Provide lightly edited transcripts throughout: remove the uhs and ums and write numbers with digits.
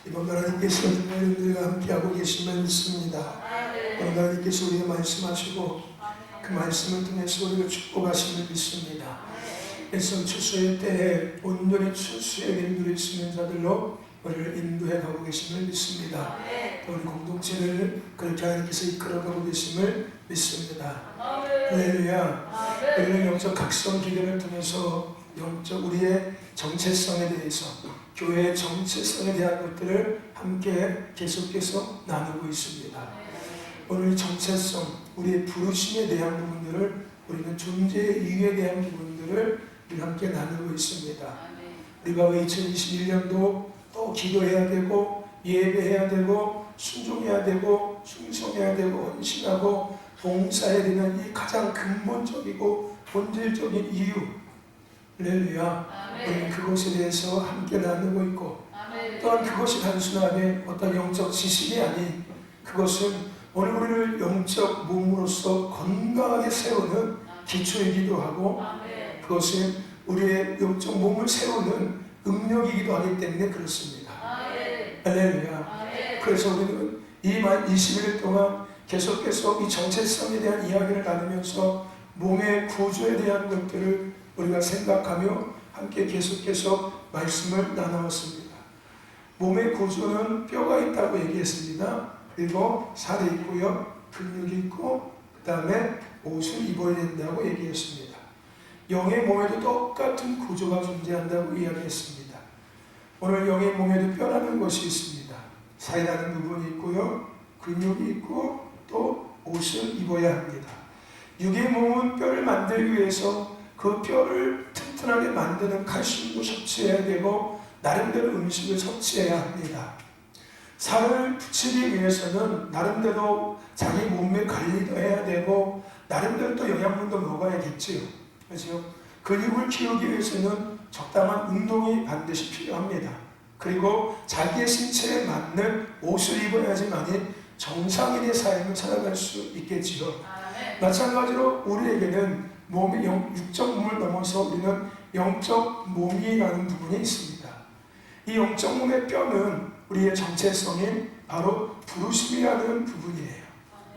이번 하나님께서 여러분들과 함께하고 계심을 믿습니다. 오늘 하나님께서 우리에게 말씀하시고 그 말씀을 통해서 우리가 축복하심을 믿습니다. 그래서 추수의 때에 온전히 추수의 인도를 쓰는 자들로 우리를 인도해 가고 계심을 믿습니다. 또 우리 공동체를 그렇게 하나님께서 이끌어가고 계심을 믿습니다. 할렐루야. 우리는 영적 각성 기도를 통해서 영적 우리의 정체성에 대해서, 교회의 정체성에 대한 것들을 함께 계속해서 나누고 있습니다. 오늘 정체성, 우리의 부르심에 대한 부분들을, 우리는 존재의 이유에 대한 부분들을 우리 함께 나누고 있습니다. 우리가 2021년도 또 기도해야 되고 예배해야 되고 순종해야 되고 충성해야 되고 헌신하고 봉사해야 되는 이 가장 근본적이고 본질적인 이유, 할렐루야. 우리는 그것에 대해서 함께 나누고 있고, 또한 그것이 단순하게 어떤 영적 지식이 아닌, 그것은 오늘 우리를 영적 몸으로서 건강하게 세우는 기초이기도 하고, 그것은 우리의 영적 몸을 세우는 능력이기도 하기 때문에 그렇습니다. 할렐루야. 그래서 우리는 이 만 21일 동안 계속해서 이 정체성에 대한 이야기를 나누면서 몸의 구조에 대한 것들을 우리가 생각하며 함께 계속해서 말씀을 나누었습니다. 몸의 구조는 뼈가 있다고 얘기했습니다. 그리고 살이 있고요, 근육이 있고, 그 다음에 옷을 입어야 된다고 얘기했습니다. 영의 몸에도 똑같은 구조가 존재한다고 이야기했습니다. 오늘 영의 몸에도 뼈라는 것이 있습니다. 살이라는 부분이 있고요, 근육이 있고, 또 옷을 입어야 합니다. 육의 몸은 뼈를 만들기 위해서 그 뼈를 튼튼하게 만드는 칼슘도 섭취해야 되고 나름대로 음식을 섭취해야 합니다. 살을 붙이기 위해서는 나름대로 자기 몸매 관리도 해야 되고 나름대로 또 영양분도 먹어야겠지요. 그렇죠? 근육을 키우기 위해서는 적당한 운동이 반드시 필요합니다. 그리고 자기의 신체에 맞는 옷을 입어야지만이 정상인의 삶을 살아갈 수 있겠지요. 마찬가지로 우리에게는 몸의 육적 몸을 넘어서 우리는 영적 몸이라는 부분이 있습니다. 이 영적 몸의 뼈는 우리의 정체성인 바로 부르심이라는 부분이에요.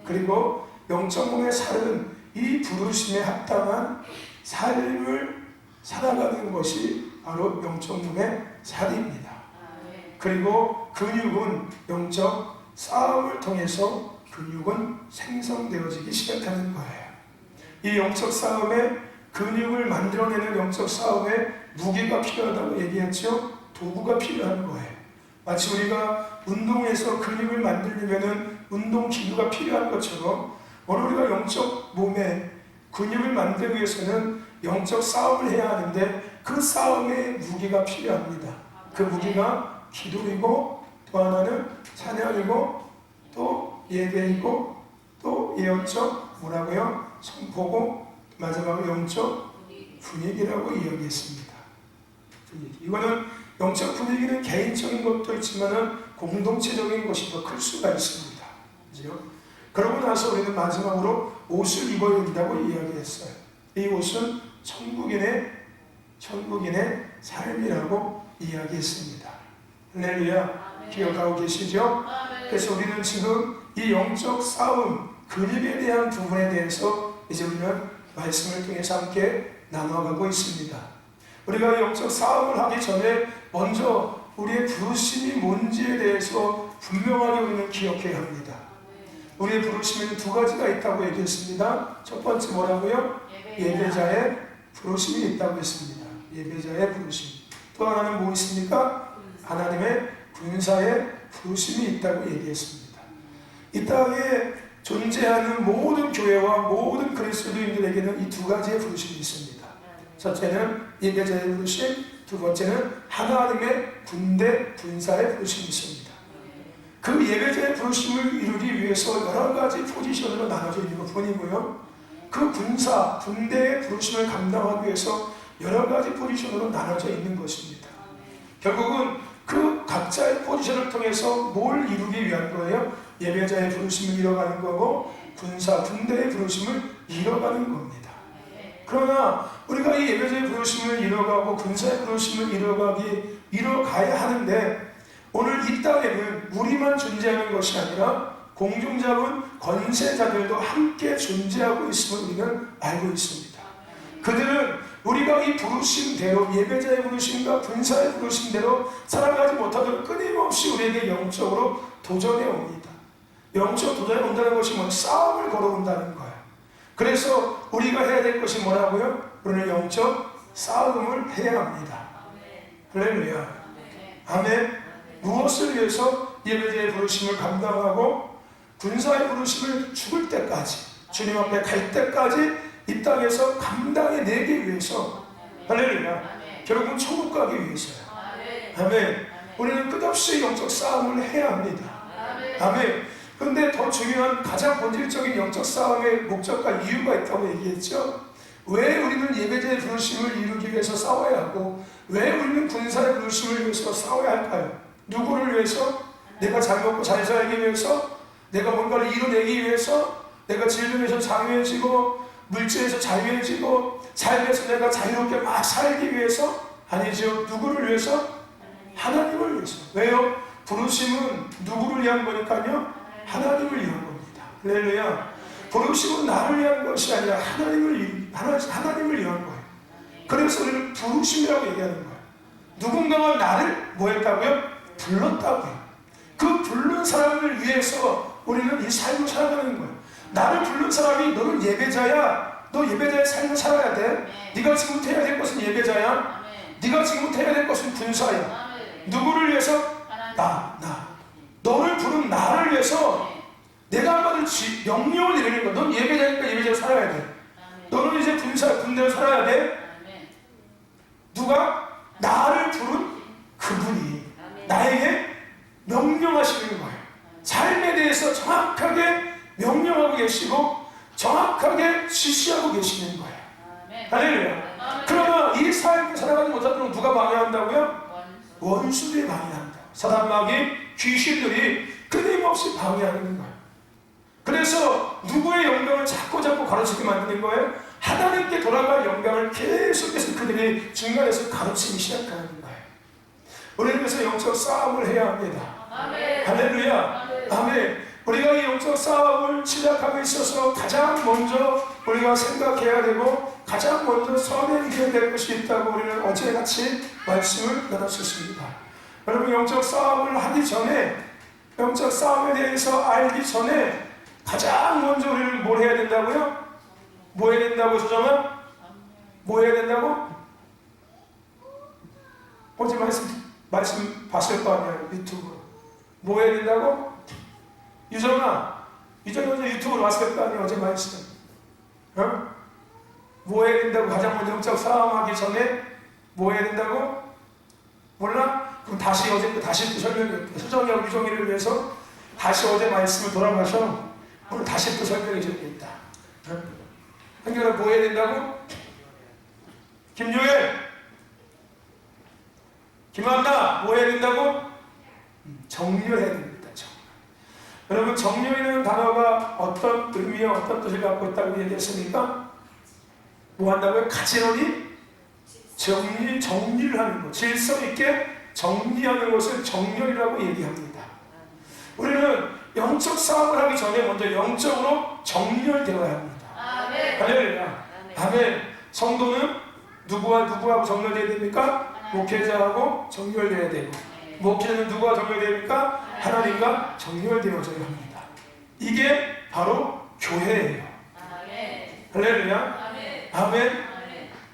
그리고 영적 몸의 살은 이 부르심에 합당한 삶을 살아가는 것이 바로 영적 몸의 살입니다. 그리고 근육은 영적 싸움을 통해서 근육은 생성되어지기 시작하는 거예요. 이 영적 싸움에, 근육을 만들어내는 영적 싸움에 무기가 필요하다고 얘기했죠. 도구가 필요한 거예요. 마치 우리가 운동에서 근육을 만들려면 운동 기구가 필요한 것처럼 오늘 우리가 영적 몸에 근육을 만들기 위해서는 영적 싸움을 해야 하는데 그 싸움에 무기가 필요합니다. 그 무기가 기도이고, 또 하나는 찬양이고, 또 예배이고, 또 영적 뭐라고요? 선포고, 마지막으로 영적 분위기라고 이야기했습니다. 분위기. 이거는 영적 분위기는 개인적인 것도 있지만은 공동체적인 것이 더 클 수가 있습니다. 그죠? 그러고 나서 우리는 마지막으로 옷을 입어야 된다고 이야기했어요. 이 옷은 천국인의 삶이라고 이야기했습니다. 할렐루야. 기억하고 계시죠? 그래서 우리는 지금 이 영적 싸움, 근육에 대한 부분에 대해서 이제 우리는 말씀을 통해서 함께 나눠가고 있습니다. 우리가 영적 싸움을 하기 전에 먼저 우리의 부르심이 뭔지에 대해서 분명하게 우리는 기억해야 합니다. 우리의 부르심에는 두 가지가 있다고 얘기했습니다. 첫 번째 뭐라고요? 예배자의 부르심이 있다고 했습니다. 예배자의 부르심. 또 하나는 뭐 있습니까? 하나님의 군사의 부르심이 있다고 얘기했습니다. 이 땅에 존재하는 모든 교회와 모든 그리스도인들에게는 이 두 가지의 부르심이 있습니다. 첫째는 예배자의 부르심, 두 번째는 하나님의 군사의 부르심이 있습니다. 그 예배자의 부르심을 이루기 위해서 여러 가지 포지션으로 나눠져 있는 것 뿐이고요. 그 군대의 부르심을 감당하기 위해서 여러 가지 포지션으로 나눠져 있는 것입니다. 결국은 그 각자의 포지션을 통해서 뭘 이루기 위한 거예요? 예배자의 부르심을 이뤄가는 거고 군대의 부르심을 이뤄가는 겁니다. 그러나 우리가 이 예배자의 부르심을 이뤄가고 군사의 부르심을 이뤄가야 하는데 오늘 이 땅에는 우리만 존재하는 것이 아니라 공중잡은 권세자들도 함께 존재하고 있음을 우리는 알고 있습니다. 그들은 우리가 이 부르심대로, 예배자의 부르심과 군사의 부르심대로 살아가지 못하도록 끊임없이 우리에게 영적으로 도전해 옵니다. 영적 도전해 온다는 것이 뭐 싸움을 걸어온다는 거예요. 그래서 우리가 해야 될 것이 뭐라고요? 우리는 영적 싸움을 해야 합니다. 할렐루야. 아멘. 무엇을 위해서 예배자의 부르심을 감당하고 군사의 부르심을 죽을 때까지, 주님 앞에 갈 때까지 이 땅에서 감당해내기 위해서, 할렐루야, 결국은 천국 가기 위해서요. 아멘. 우리는 끝없이 영적 싸움을 해야 합니다. 아멘. 그런데 더 중요한 가장 본질적인 영적 싸움의 목적과 이유가 있다고 얘기했죠. 왜 우리는 예배자의 부르심을 이루기 위해서 싸워야 하고, 왜 우리는 군사의 부르심을 위해서 싸워야 할까요? 누구를 위해서? 내가 잘 먹고 잘 살기 위해서? 내가 뭔가를 이뤄내기 위해서? 내가 질병에서 자유해지고 물질에서 자유해지고 삶에서 내가 자유롭게 막 살기 위해서? 아니죠. 누구를 위해서? 하나님을 위해서. 왜요? 부르심은 누구를 위한 거니까요? 하나님을 위한 겁니다. 할렐루야. 부르심은 나를 위한 것이 아니라 하나님을 위한 거예요. 그래서 우리는 부르심이라고 얘기하는 거예요. 누군가가 나를 뭐 했다고요? 불렀다고요. 그 부른 사람을 위해서 우리는 이 삶을 살아가는 거예요. 나를 부른 사람이 너는 예배자야. 너 예배자의 삶을 살아야 돼. 네가 지금부터 해야 될 것은 예배자야. 네가 지금부터 해야 될 것은 군사야. 누구를 위해서? 나. 너를 부른 나를 위해서 내가 한마디로 명령을 내리는 거야. 넌 예배자니까 예배자로 살아야 돼. 너는 이제 군대로 살아야 돼. 누가? 나를 부른 그분이 나에게 명령하시는 거예요. 삶에 대해서 정확하게 명령하고 계시고 정확하게 지시하고 계시는 거예요. 할렐루야. 그러나 이 삶을 살아가지 못하도록 누가 방해한다고요? 원수들이 방해한다. 사단 마귀, 귀신들이 끊임없이 방해하는 거예요. 그래서 누구의 영광을 자꾸 가르치게 만드는 거예요? 하나님께 돌아갈 영광을 계속해서 그들이 중간에서 가르치기 시작하는 거예요. 우리는 그래서 영적 싸움을 해야 합니다. 아멘. 할렐루야. 아멘. 우리가 이 영적 싸움을 시작하고 있어서 가장 먼저 우리가 생각해야 되고 가장 먼저 선행해야 될 것이 있다고 우리는 어제같이 말씀을 나눴었습니다. 여러분, 영적 싸움을 하기 전에, 영적 싸움에 대해서 알기 전에 가장 먼저 우리는 뭘 해야 된다고요? 뭐 해야 된다고, 조정아? 뭐 해야 된다고? 어제 말씀 봤을 거 아니에요, 유튜브로. 뭐 해야 된다고? 유정아 어제 유튜브로 봤을 거 아니에요, 어제 말씀. 뭐 해야 된다고? 가장 먼저 영적 싸움하기 전에 뭐 해야 된다고? 몰라? 그럼 다시 어제 다시 또 설명해. 수정이하고 유정이를 위해서 다시 어제 말씀을 돌아가서 오늘 다시 또 설명해 줘야겠다. 한결아, 뭐 해야 된다고? 김요엘, 김한나, 뭐 해야 된다고? 정렬해야 됩니다. 정렬. 여러분, 정렬이라는 단어가 어떤 의미와 어떤 뜻을 갖고 있다고 얘기했습니까? 뭐 한다고요? 가지런히 정리를 하는 것, 질서 있게 정리하는 것을 정렬이라고 얘기합니다. 우리는 영적 싸움을 하기 전에 먼저 영적으로 정렬되어야 합니다. 할렐루야. 아멘. 성도는 누구하고 정렬되어야 됩니까? 목회자하고 정렬되어야 되고, 목회자는 누구와 정렬되어야 됩니까? 하나님과 정렬되어져야 합니다. 이게 바로 교회예요. 할렐루야. 아멘.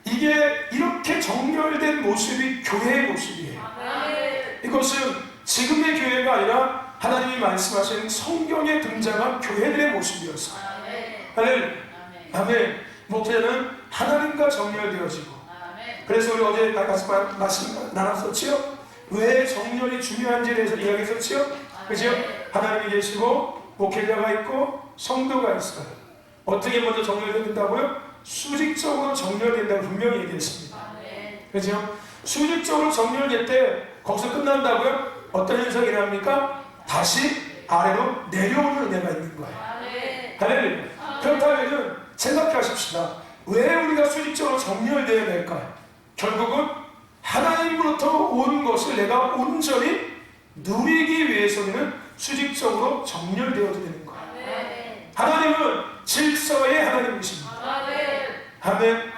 이게 이렇게 정렬된 모습이 교회의 모습이에요. 이것은 지금의 교회가 아니라 하나님이 말씀하신 성경에 등장한 교회들의 모습이었어요. 할렐루야. 아멘. 목회자는 하나님과 정렬되어지고, 그래서 우리 어제 말씀 나눴었지요? 왜 정렬이 중요한지에 대해서 이야기했었지요? 그죠? 하나님이 계시고 목회자가 있고 성도가 있어요. 어떻게 먼저 정렬된다고요? 수직적으로 정렬된다고 분명히 얘기했습니다. 그죠? 수직적으로 정렬될 때 거기서 끝난다고요? 어떤 현상이 일어납니까? 다시 아래로 내려오는 은혜가 있는 거예요. 할렐루야. 그렇다면 생각하십시다. 왜 우리가 수직적으로 정렬되어야 될까요? 결국은 하나님으로부터 온 것을 내가 온전히 누리기 위해서 우리는 수직적으로 정렬되어야 되는 거예요. 하나님은 질서의 하나님이십니다. 아멘.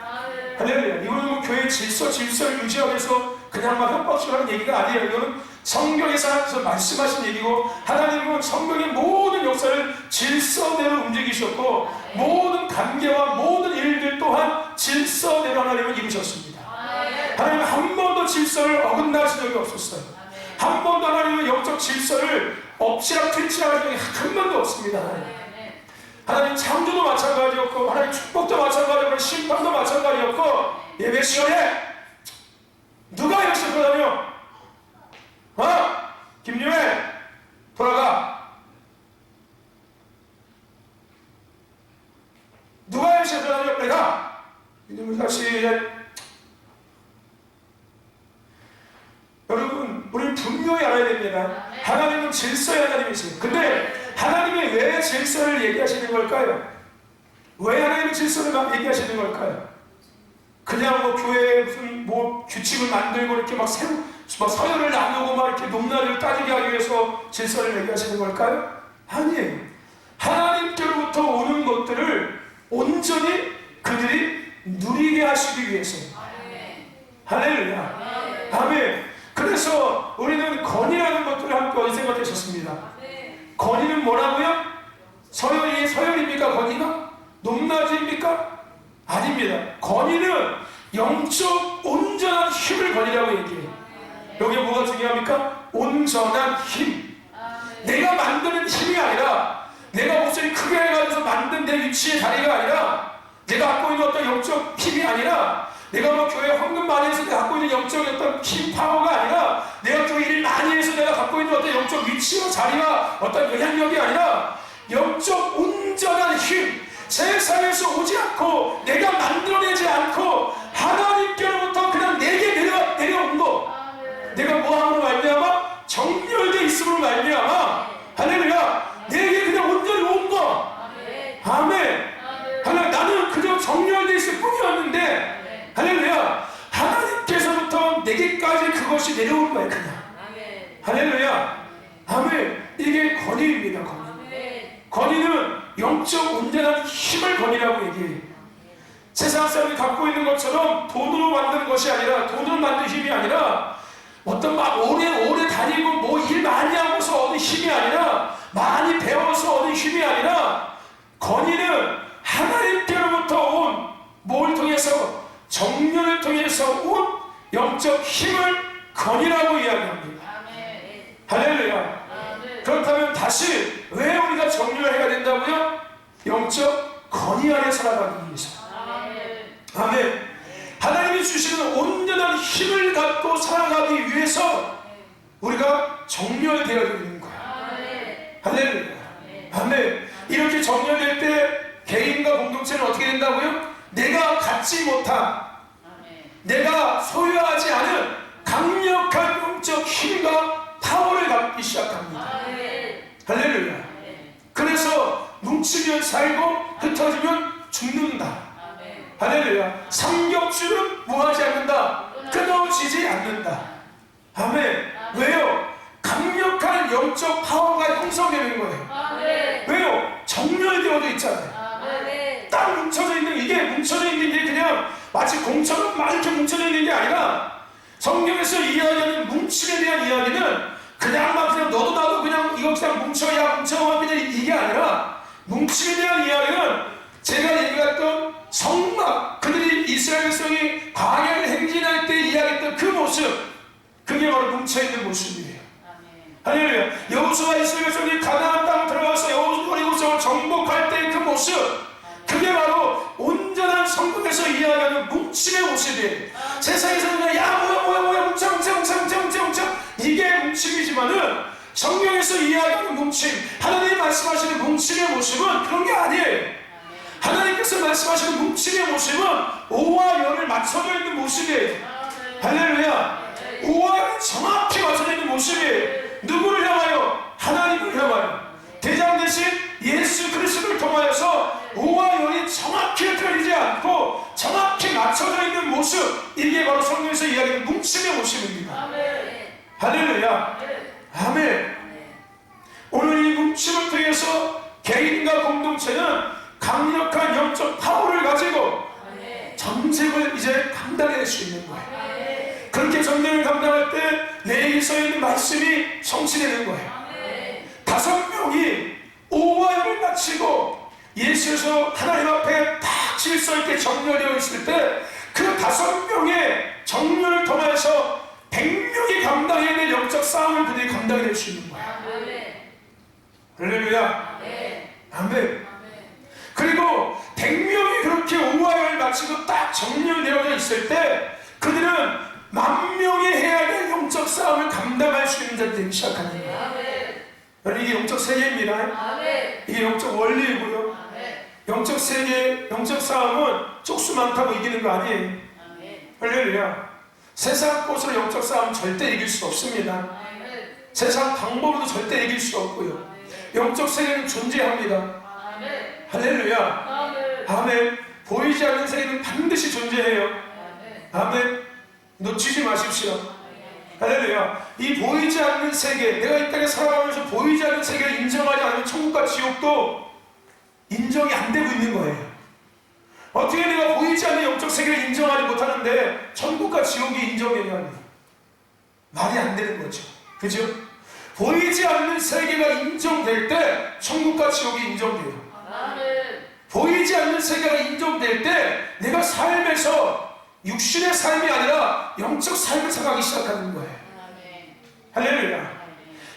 할렐루야. 이거는 뭐 교회 질서를 유지하기 위해서 그냥 막 협박식하는 얘기가 아니에요. 이거는 성경에서 말씀하신 얘기고, 하나님은 성경의 모든 역사를 질서대로 움직이셨고, 모든 관계와 모든 일들 또한 질서대로 하나님은 이루셨습니다. 하나님은 한 번도 질서를 어긋나신 적이 없었어요. 한 번도 하나님은 영적 질서를 엎치락뒤치락 한 적이 한 번도 없습니다. 하나님 창조도 마찬가지였고, 하나님 축복도 마찬가지였고, 심판도 마찬가지였고, 예배 시간에 누가 이렇게 돌아다녀? 김유혜 돌아가. 누가 이렇게 돌아다녀? 내가. 이놈을 다시. 여러분, 우리는 분명히 알아야 됩니다. 하나님은 질서의 하나님이세요. 근데 하나님이 왜 질서를 얘기하시는 걸까요? 왜 하나님은 질서를 막 얘기하시는 걸까요? 그냥 뭐 교회에 무슨 뭐 규칙을 만들고 이렇게 막 서열을 나누고 막 이렇게 높낮이를 따지게 하기 위해서 질서를 얘기하시는 걸까요? 아니에요. 하나님께로부터 오는 것들을 온전히 그들이 누리게 하시기 위해서. 할렐루야. 아멘. 그래서 우리는 건의라는 것들을 함께 생각하셨습니다. 건의는 뭐라고요? 서열입니까? 건의가? 높낮이입니까? 아닙니다. 건의는 영적 온전한 힘을 건의라고 얘기해요. 여기에 뭐가 중요합니까? 온전한 힘. 내가 만드는 힘이 아니라, 내가 목소리 크게 해가지고 만든 내 위치의 자리가 아니라, 내가 갖고 있는 어떤 영적 힘이 아니라, 내가 뭐 교회 헌금 많이 해서 내가 갖고 있는 영적 어떤 힘 파워가 아니라, 내가 교회 일 많이 해서 내가 갖고 있는 어떤 영적 위치와 자리와 어떤 영향력이 아니라, 영적 온전한 힘, 세상에서 오지 않고 내가 만들어내지 않고 하나님께로부터 그냥 내게 내려온 거. 내가 뭐함으로 말미암아? 정렬되어 있음으로 말미암아. 할렐루야. 내게 그냥 온전히 온 거. 아멘. 할렐루야. 나는 그저 정렬되어 있을 뿐이었는데, 할렐루야, 하나님께서부터 내게까지 그것이 내려온 거예요. 그냥. 할렐루야. 아멘. 이게 건의입니다. 건의는 영적 온전한 힘을 건의라고 얘기해요. 세상 사람이 갖고 있는 것처럼 돈으로 만드는 것이 아니라, 돈으로 만든 힘이 아니라, 어떤 막 오래 다니고 뭐 일 많이 하고서 얻은 힘이 아니라, 많이 배워서 얻은 힘이 아니라, 건의는 하나님께로부터 온 뭘 통해서? 정렬을 통해서 온 영적 힘을 건의라고 이야기합니다. 할렐루야. 그렇다면 다시 왜 우리가 정렬을 해야 된다고요? 영적 건의 안에 살아가기 위해서. 아멘. 하나님이 주시는 온전한 힘을 갖고 살아가기 위해서 우리가 정렬되어야 되는 거야. 할렐루야. 아멘. 이렇게 정렬될 때 개인과 공동체는 어떻게 된다고요? 내가 갖지 못한, 내가 소유하지 않은 강력한 영적 힘과 파워를 갖기 시작합니다. 할렐루야. 그래서 뭉치면 살고 흩어지면 죽는다. 할렐루야. 삼겹줄은 뭐하지 않는다? 끊어지지 않는다. 아멘. 왜요? 강력한 영적 파워가 형성되는 거예요. 왜요? 정렬되어져 있잖아요. 딱 뭉쳐져 있는, 이게 뭉쳐져 있는 게 그냥 마치 공처럼 막 이렇게 뭉쳐져 있는 게 아니라, 성경에서 이야기하는 뭉침에 대한 이야기는 그냥 막 그냥 너도 나도 그냥 이거 그냥 뭉쳐야 그냥 이게 아니라, 뭉침에 대한 이야기는 제가 얘기했던 성막, 그들이 이스라엘 백성이 광야를 행진할 때 이야기했던 그 모습, 그게 바로 뭉쳐있는 모습이에요. 할렐루야. 여호수아가 이스라엘 백성이 가나안 땅 들어가서 여호수아를 정복할 때 그 모습, 그게 바로 온전한 성경에서 이야기하는 뭉침의 모습이에요. 세상에서 그냥 야 뭐야 뭉쳐 이게 뭉침이지만은, 성경에서 이야기하는 뭉침, 하나님이 말씀하시는 뭉침의 모습은 그런 게 아니에요. 하나님께서 말씀하시는 뭉침의 모습은 오와 열을 맞춰져 있는 모습이에요. 할렐루야. 오와 열이 정확히 맞춰져 있는 모습이에요. 누구를 향하여? 하나님을 향하여. 대장 대신 예수 그리스도를 통하여서 오와 열이 정확히 흩어지지 않고 정확히 맞춰져 있는 모습, 이게 바로 성경에서 이야기하는 뭉침의 모습입니다. 할렐루야. 아멘. 감당해낼 수 있는 거예요. 그렇게 정령을 감당할 때 내게 써있는 말씀이 성취되는 거예요. 5명이 오화영을 마치고 예수에서 하나님 앞에 딱 질서있게 정렬되어 있을 때 그 5명의 정렬을 통해서 100명이 감당해야 될 영적 싸움을 그들이 감당해낼 수 있는 거예요. 할렐루야. 아멘. 그리고 100명이 그렇게 오화영을 마치고 딱 정렬되어져 있을 때 그들은 10,000명이 해야 될 영적 싸움을 감당할 수 있는 자들이 되기 시작하는 거예요. 여러분, 이게 영적 세계입니다. 이게 영적 원리이고요. 영적 세계, 영적 싸움은 쪽수 많다고 이기는 거 아니에요. 할렐루야. 세상 것으로 영적 싸움 절대 이길 수 없습니다. 세상 방법으로도 절대 이길 수 없고요. 영적 세계는 존재합니다. 할렐루야. 아멘. 보이지 않는 세계는 반드시 존재해요. 아멘. 놓치지 마십시오. 할렐루야. 이 보이지 않는 세계, 내가 이 땅에 살아가면서 보이지 않는 세계를 인정하지 않으면 천국과 지옥도 인정이 안 되고 있는 거예요. 어떻게 내가 보이지 않는 영적 세계를 인정하지 못하는데 천국과 지옥이 인정되냐? 말이 안 되는 거죠. 그죠? 보이지 않는 세계가 인정될 때 천국과 지옥이 인정돼요. 보이지 않는 세계가 인정될 때 내가 삶에서 육신의 삶이 아니라 영적 삶을 살아가기 시작하는 거예요. 할렐루야.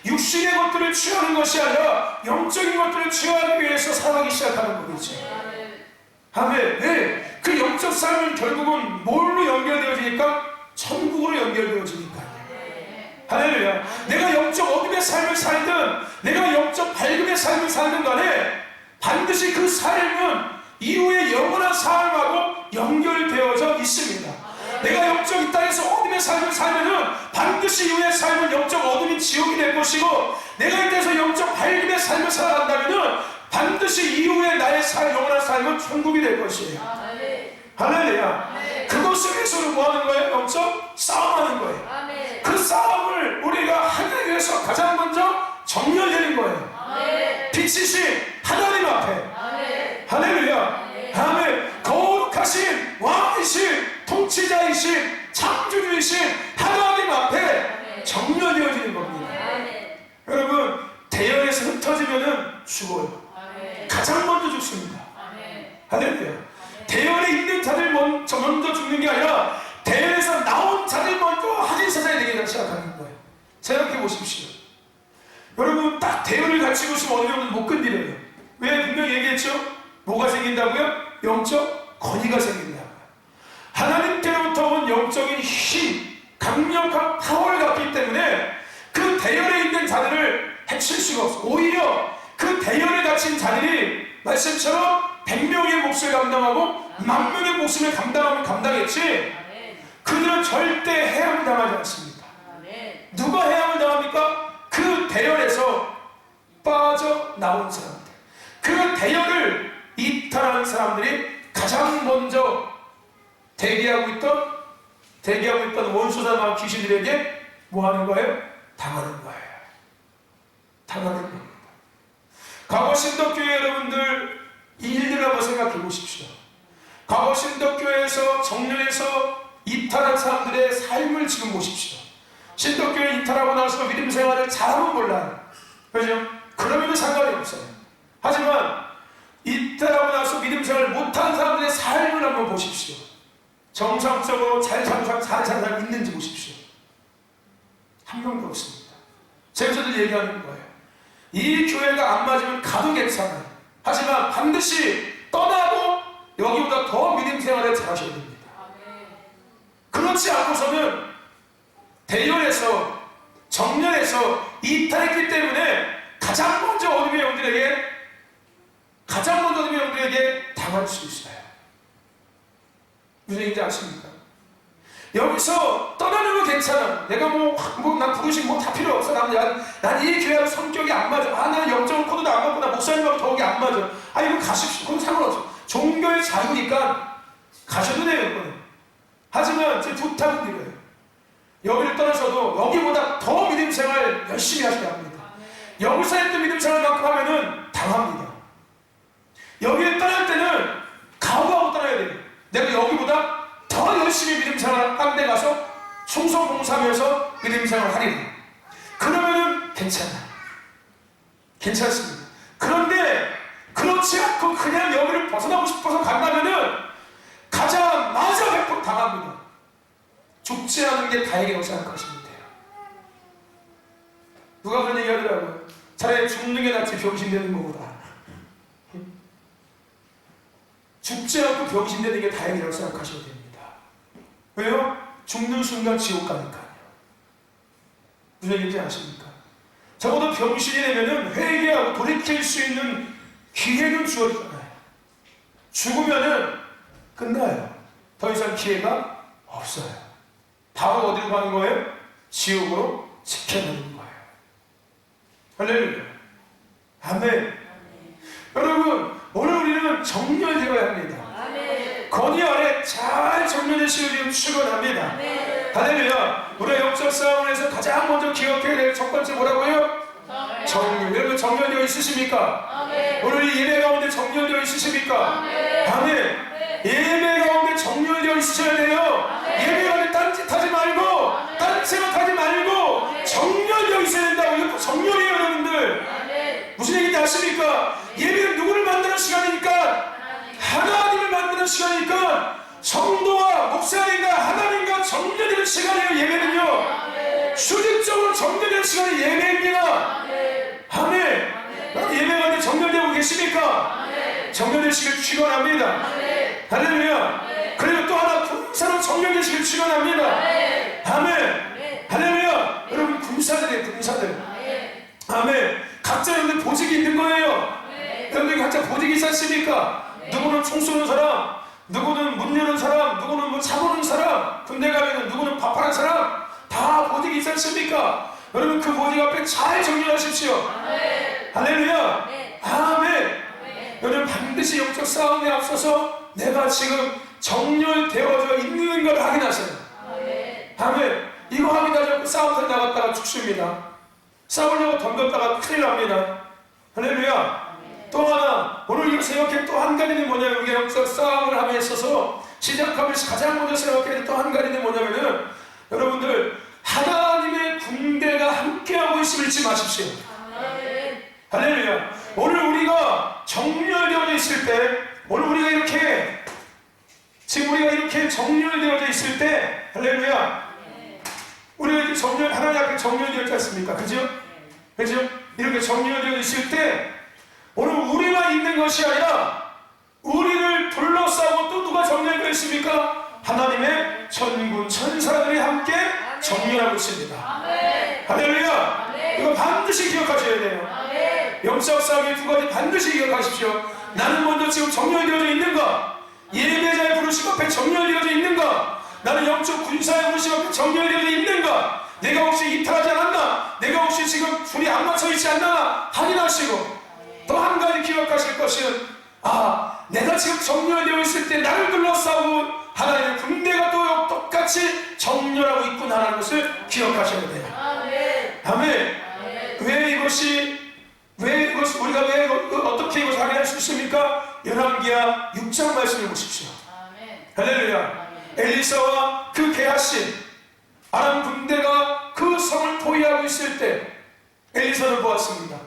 육신의 것들을 취하는 것이 아니라 영적인 것들을 취하기 위해서 살아가기 시작하는 거겠죠. 아멘. 네. 그 영적 삶은 결국은 뭘로 연결되어지니까? 천국으로 연결되어지니까요. 할렐루야. 내가 영적 어둠의 삶을 살든 내가 영적 밝음의 삶을 살든 간에 반드시 그 삶은 이후의 영원한 삶하고 연결되어져 있습니다. 내가 영적 이 땅에서 어둠의 삶을 살면은 반드시 이후의 삶은 영적 어둠인 지옥이 될 것이고, 내가 이 땅에서 영적 밝음의 삶을 살아간다면은 반드시 이후의 나의 영원한 삶은 천국이 될 것이에요. 할렐루야. 그것을 위해서 뭐 하는 거예요? 영적 싸움하는 거예요. 그 싸움을 우리가 하기 위해서 가장 먼저 정렬되는 거예요. 빛이신 하나님 앞에. 할렐루야. 아멘. 거룩하신 왕이신 통치자이신 창조주이신 하나님 앞에 정렬되어지는 겁니다. 여러분, 대열에서 흩어지면은 죽어요. 가장 먼저 죽습니다. 할렐루야. 대열에 있는 자들 먼저 죽는 게 아니라 대열에서 나온 자들 먼저 하진사자에 되기 시작하는 거예요. 생각해 보십시오. 여러분, 딱 대열을 갖추고 있으면 어느 정도 못 건드려요. 왜? 분명히 얘기했죠? 뭐가 생긴다고요? 영적 권위가 생긴다고요. 하나님께로부터 온 영적인 힘, 강력한 파워를 갖기 때문에 그 대열에 있는 자들을 해칠 수가 없어요. 오히려 그 대열을 갖춘 자들이 말씀처럼 100명의 몫을 감당하고 10,000명의 몫을 감당했지, 그들은 절대 해함을 당하지 않습니다. 누가 해함을 당합니까? 그 대열에서 빠져나온 사람들, 그 대열을 이탈하는 사람들이 가장 먼저 대기하고 있던 원수사나 귀신들에게 뭐 하는 거예요? 당하는 거예요. 당하는 겁니다. 과거 신덕교회 여러분들 이 일들을 한번 생각해 보십시오. 과거 신덕교회에서 정년에서 이탈한 사람들의 삶을 지금 보십시오. 신덕교회 이탈하고 나서 믿음 생활을 잘하면 몰라요. 그죠? 그러면 상관이 없어요. 하지만 이탈하고 나서 믿음 생활을 못한 사람들의 삶을 한번 보십시오. 정상적으로 잘 사는 사람 있는지 보십시오. 한 명도 없습니다. 제가 저들 얘기하는 거예요. 이 교회가 안 맞으면 가도 괜찮아요. 하지만 반드시 떠나도 여기보다 더 믿음 생활을 잘 하셔야 됩니다. 그렇지 않고서는 대열에서 정렬에서 이탈했기 때문에 가장 먼저 어둠의 영들에게 당할 수 있어요. 무슨 얘기인지 아십니까? 여기서 떠나는 건 괜찮아. 내가 난 부르심 다 필요 없어. 난 이 교회하고 성격이 안 맞아. 난 영적인 코드도 안 맞고, 나 목사님하고 더욱이 안 맞아. 이거 가십시오. 그건 상관없어. 종교의 자유니까 가셔도 돼요, 이거는. 하지만 제 부탁은 드려요. 여기를 떠나서도 여기보다 더 믿음 생활 열심히 하셔야 합니다. 여기서 했던 믿음 생활만큼 하면은 당합니다. 여기를 떠날 때는 각오하고 떠나야 돼요. 내가 여기보다 더 나도 열심히 믿음 생활 딴 데 가서 충성 봉사하면서 믿음 생활 하리라. 그러면은 괜찮습니다. 그런데 그렇지 않고 그냥 여기를 벗어나고 싶어서 간다면은 가자마자 100% 당합니다. 죽지 않은 게 다행이라고 생각하시면 돼요. 누가 그런 얘기 하더라고요. 차라리 죽는 게 낫지 병신되는 것보다. 죽지 않고 병신되는 게 다행이라고 생각하셔야 됩니다. 왜요? 죽는 순간 지옥 가니까요. 무슨 얘기인지 아십니까? 적어도 병신이 되면은 회개하고 돌이킬 수 있는 기회는 주어지잖아요. 죽으면은 끝나요. 더 이상 기회가 없어요. 바로 어디로 가는 거예요? 지옥으로 지켜내는 거예요. 할렐루야. 아멘. 여러분, 오늘 우리는 정렬되어야 합니다. 건의 아래 잘 정렬되시고 지금 출근합니다. 할렐루야. 우리가 영적 싸움에서 가장 먼저 기억해야 될 첫 번째 뭐라고요? 정렬. 여러분 정렬되어 있으십니까? 오늘 예배 가운데 정렬되어 있으십니까? 아멘. 예배 가운데 정렬되어 있으셔야 돼요. 예배 가운데 딴짓하지 말고 딴짓하지 말고 정렬되어 있어야 된다고. 이것도 정렬이에요 여러분들. 무슨 얘기인지 아십니까? 예배는 누구를 만드는 시간이니까? 하나님을 만드는 시간이니까 성도와 목사님과 하나님과 정렬되는 시간이에요. 예배는요 수직적으로 정렬되는 시간이 예배입니다. 아멘. 예배 가운데 정렬되고 계십니까? 정렬되시길 축원합니다. 할렐루야. 그리고 또 하나 군사로 정렬되시길 축원합니다. 아멘. 할렐루야. 여러분 군사들이에요. 군사들. 아멘. 각자 여러분들 보직이 있는 거예요. 여러분들 각자 보직이 있지 않습니까? 누구는 총 쏘는 사람, 누구는 문 여는 사람, 누구는 뭐 차 보는 사람, 군대 가면은 누구는 밥하는 사람, 다 보직이 있지 않습니까? 여러분 그 보직 앞에 잘 정렬하십시오. 할렐루야. 아멘. 여러분 반드시 영적 싸움에 앞서서 내가 지금 정렬되어져 있는 걸 확인하세요. 아멘. 이거 확인하지 않고 싸움터에 나갔다가 죽습니다. 싸우려고 덤볐다가 큰일 납니다. 할렐루야. 또 하나 오늘 이거 생각해 또 한 가지는 뭐냐면 우리가 영적 싸움을 함에 있어서 시작하면서 가장 먼저 생각해야 될 또 한 가지는 뭐냐면은 여러분들 하나님의 군대가 함께하고 있음을 잊지 마십시오. 할렐루야. 오늘 우리가 정렬되어져 있을 때 오늘 우리가 이렇게 지금 우리가 이렇게 정렬되어져 있을 때 할렐루야. 우리가 이렇게 하나님 앞에 정렬되어 있지 않습니까? 그죠? 그죠? 이렇게 정렬되어 있을 때 오늘 우리가 있는 것이 아니라 우리를 둘러싸고 또 누가 정렬되어 있습니까? 하나님의 천군 천사들이 함께 정렬하고 있습니다. 할렐루야. 이거 반드시 기억하셔야 돼요. 영적 싸움의 두 가지 반드시 기억하십시오. 나는 먼저 지금 정렬되어져 있는가? 예배자의 부르심 앞에 정렬되어져 있는가? 나는 영적 군사의 부르심 앞에 정렬되어져 있는가? 내가 혹시 이탈하지 않았나? 내가 혹시 지금 줄이 안 맞춰 있지 않나? 확인하시고 또 한 가지 기억하실 것은 내가 지금 정렬되어 있을 때 나를 둘러싸고 하나님의 군대가 또 똑같이 정렬하고 있구나라는 것을 기억하셔야 돼요. 아멘. 왜 이것이 우리가 왜 어떻게 이것을 확인할 수 있습니까? 열왕기하 6장 말씀을 보십시오. 할렐루야. 엘리사와 그 게하시 아람 군대가 그 성을 포위하고 있을 때 엘리사를 보았습니다.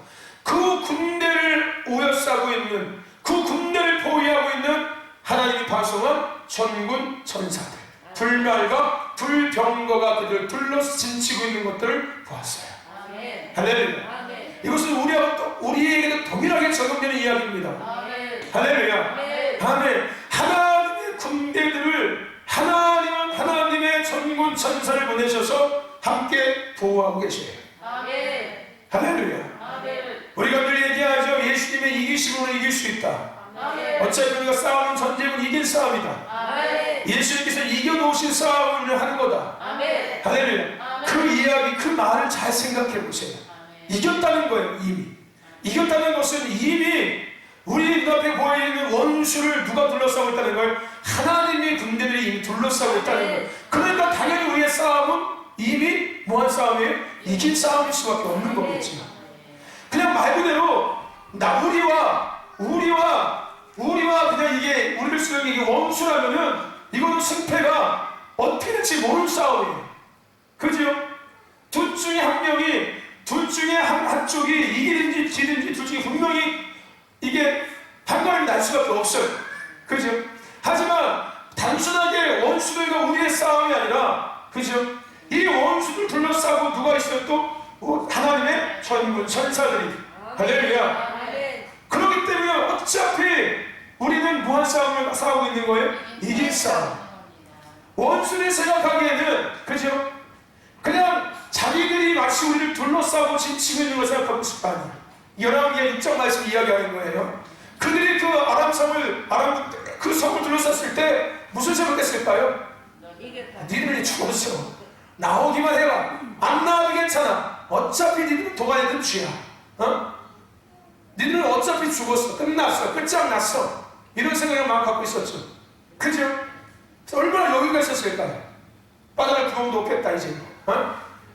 그 군대를 우여싸고 있는 그 군대를 포위하고 있는 하나님이 파송한 천군 천사들 불말과 불병거가 그들을 둘러서 진치고 있는 것들을 보았어요. 할렐루야. 이것은 우리에게도 동일하게 적용되는 이야기입니다. 할렐루야. 아멘. 하나님의 군대들을 하나님은 하나님의 천군 천사를 보내셔서 함께 보호하고 계세요. 할렐루야. 우리가 늘 얘기하죠. 예수님의 이기심으로 이길 수 있다. 어차피 우리가 싸우는 전쟁은 이길 싸움이다. 예수님께서 이겨놓으신 싸움을 하는 거다. 할렐루야. 그 이야기, 그 말을 잘 생각해 보세요. 이겼다는 거예요. 이미 이겼다는 것은 이미 우리 눈앞에 보이는 원수를 누가 둘러싸고 있다는 걸 하나님의 군대들이 이미 둘러싸고 있다는 거예요. 그러니까 당연히 우리의 싸움은 이미 뭐한 싸움이에요? 이길 싸움일 수밖에 없는 거겠지만 그냥 말 그대로 우리와 그냥 이게 우리를 쓰는 이게 원수라면은 이거는 승패가 어떻게 될지 모르는 싸움이에요. 그죠? 둘 중에 한 명이, 둘 중에 한쪽이 이기든지 지든지 둘 중에 분명히 이게 판가름이 날 수밖에 없어요. 그죠? 하지만 단순하게 원수들과 우리의 싸움이 아니라, 그죠? 이 원수들 둘러싸고 누가 있어요? 또 하나님의 전군 천사들이. 할렐루야. 그렇기 때문에 어차피 우리는 무한 싸움을 싸우고 있는 거예요? 이길 싸움. 원수들이 생각하기에는, 그죠? 그냥 자기들이 마치 우리를 둘러싸고 지치고 있는 걸 생각하고 있을 거 아니에요. 열왕기의 6장 말씀 이야기하는 거예요. 그들이 그 그 성을 둘러쌌을 때 무슨 생각했을까요? 니들이 죽었어. 나오기만 해라. 안 나와도 괜찮아. 어차피 니들은 도가니들 쥐야. 니들은 어차피 죽었어. 끝났어. 끝장났어. 이런 생각을 막 갖고 있었죠. 그죠? 얼마나 여유가 있었을까요? 바다를 구멍도 없겠다 이제.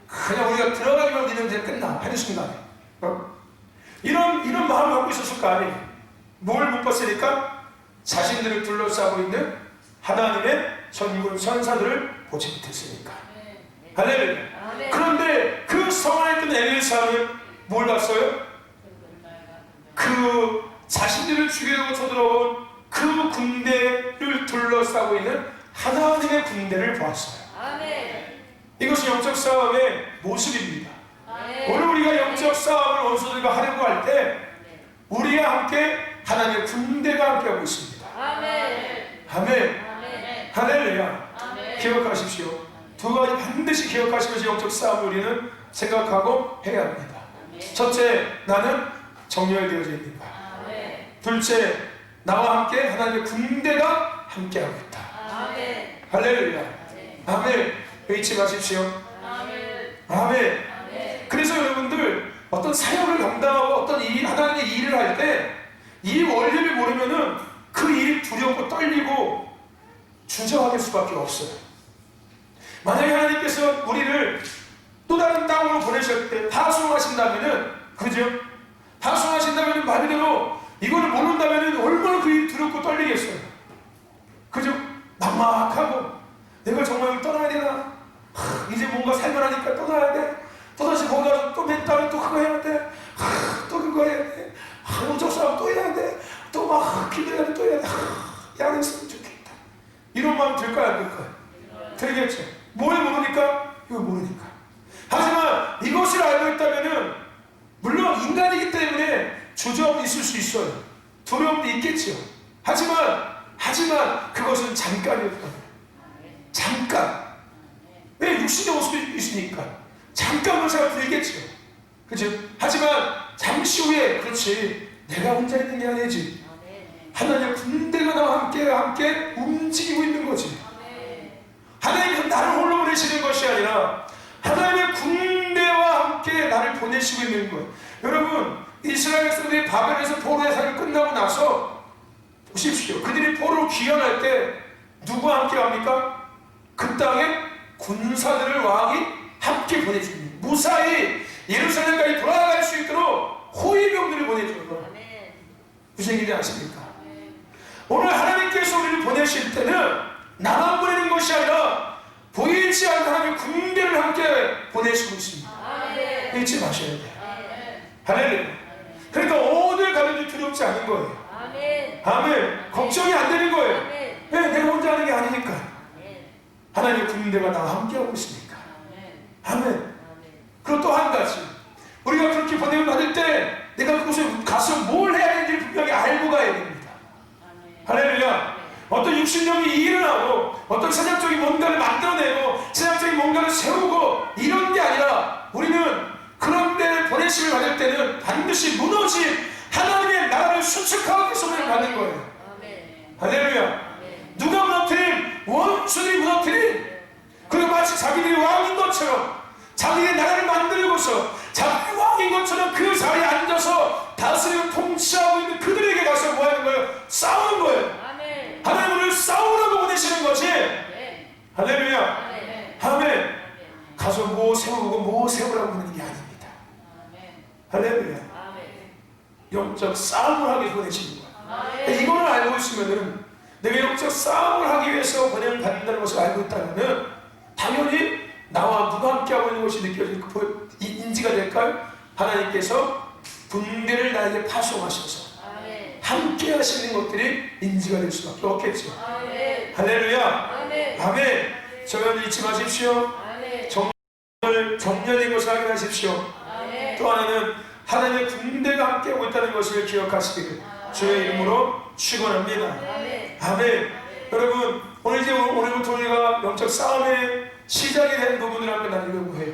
그냥 우리가 들어가기만 니는 이제 끝나. 하는 순간에. 이런 마음을 갖고 있었을 거 아니에요. 뭘 못 봤으니까? 자신들을 둘러싸고 있는 하나님의 전군 천사들을 보지 못했으니까. 할렐루야. 그런데 그 성 안에 있던 엘리사는 뭘 봤어요? 그 자신들을 죽이려고 쳐들어온 그 군대를 둘러싸고 있는 하나님의 군대를 보았어요. 이것이 영적 싸움의 모습입니다. 오늘 우리가 영적 싸움을 원수들과 하려고 할 때 우리와 함께 하나님의 군대가 함께하고 있습니다. 아멘. 할렐루야. 기억하십시오. 두 가지 반드시 기억하시면서 영적 싸움을 우리는 생각하고 해야 합니다. 첫째, 나는 정렬되어져 있는가. 둘째, 나와 함께 하나님의 군대가 함께하고 있다. 할렐루야. 아멘. 잊지 마십시오. 아멘. 그래서 여러분들 어떤 사역을 감당하고 어떤 하나님의 일을 할 때 이 원리를 모르면은 그 일이 두렵고 떨리고 주저하게 수밖에 없어요. 만약에 하나님께서 우리를 또 다른 땅으로 보내실 때 파송하신다면은, 그죠? 파송하신다면은 말 그대로 이거를 모른다면은 얼마나 그 일이 두렵고 떨리겠어요. 그죠? 막막하고 내가 정말 떠나야 되나? 이제 뭔가 살만하니까 떠나야 돼. 또다시 거기 가서 또 몇 달은 또 그거 해야 돼. 또 그거 해야 돼. 영적 싸움 또 해야 돼. 또 막 기도해야 돼. 또 해야 돼. 야, 안 했으면 좋겠다. 이런 마음 들까요? 안 들까요? 들겠죠. 뭘 모르니까? 이걸 모르니까. 하지만 이것을 알고 있다면은 물론 인간이기 때문에 주저함이 있을 수 있어요. 두려움도 있겠죠. 하지만 그것은 잠깐이었다. 잠깐. 왜 육신의 모습이 있으니까 잠깐 그런 생각 들겠죠. 그죠? 하지만 잠시 후에, 그렇지, 내가 혼자 있는 게 아니지. 하나님의 군대가 나와 함께 움직이고 있는 거지. 하나님은 나를 홀로 보내시는 것이 아니라 하나님의 군대와 함께 나를 보내시고 있는 거예요. 여러분, 이스라엘 백성들이 바벨에서 포로의 삶이 끝나고 나서 보십시오. 그들이 포로로 귀환할 때 누구와 함께 합니까? 그 땅에 군사들을 왕이 함께 보내줍니다. 무사히 예루살렘까지 돌아갈 수 있도록 호위병들을 보내주는 거예요. 무슨 얘기인지 아십니까? 오늘 하나님께서 우리를 보내실 때는 나만 보내는 것이 아니라 보이지 않는 하나님의 군대를 함께 보내시고 있습니다. 잊지 마셔야 돼요. 할렐루야. 그러니까 어딜 가든지 두렵지 않은 거예요. 아멘. 걱정이 안 되는 거예요. 왜? 내가 혼자 하는 게 아니니까. 하나님의 군대가 나와 함께하고 있으니까. 아멘. 그리고 또 한 가지, 우리가 그렇게 보냄을 받을 때 내가 그곳에 가서 뭘 해야 되는지 분명히 알고 가야 됩니다. 할렐루야. 어떤 육신적인 일을 하고 어떤 세상적인 뭔가를 만들어내고 세상적인 뭔가를 세우고 이런 게 아니라 우리는 그런 데 보내심을 받을 때는 반드시 무너진 하나님의 나라를 수축하기 위해서 받는 거예요. 할렐루야. 누가 무너뜨린? 원수들이 무너뜨린. 그리고 마치 자기들이 왕인 것처럼 자기의 나라를 만들고서 자기의 왕인 것처럼 그 자리에 앉아서 다스리고 통치하고 있는 그들에게 가서 뭐 하는 거예요? 싸우는 거예요. 하나님 우리를 싸우라고 보내시는 거지. 할렐루야. 아멘. 가서 뭐 세우고 뭐 세우라고 하는 게 아닙니다. 할렐루야. 영적 싸움을 하게 보내시는 거예요. 이거를 알고 있으면은 내가 영적 싸움을 하기 위해서 권한을 받는다는 것을 알고 있다면 당연히 나와 누가 함께하고 있는 것이 느껴지고 인지가 될까요? 하나님께서 군대를 나에게 파송하셔서 함께 하시는 것들이 인지가 될 수밖에 없겠죠. 할렐루야. 아멘. 저희들 잊지 마십시오. 정렬된 것을 확인하십시오. 또 하나는 하나님의 군대가 함께하고 있다는 것을 기억하시기를 주의 이름으로 축원합니다. 아멘. 여러분, 오늘부터 우리가 영적 싸움의 시작이 된 부분을 함께 나누려고 해요.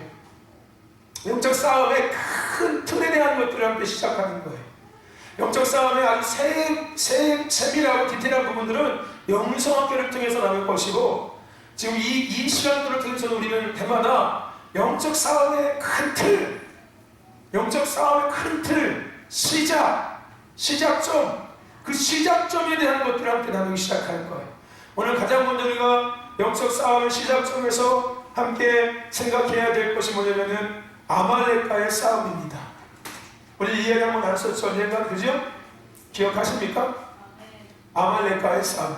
영적 싸움의 큰 틀에 대한 것들을 함께 시작하는 거예요. 영적 싸움의 아주 세밀하고 디테일한 부분들은 영성학교를 통해서 나눌 것이고, 지금 이 시간들을 통해서 우리는 해마다 영적 싸움의 큰 틀, 영적 싸움의 큰 틀, 시작점, 그 시작점에 대한 것들을 함께 나누기 시작할 거예요. 오늘 가장 먼저 우리가 영적 싸움의 시작점에서 함께 생각해야 될 것이 뭐냐면은 아말렉과의 싸움입니다. 우리 이야기 한번 나눴었죠, 언젠가, 그죠? 기억하십니까? 아말렉과의 싸움.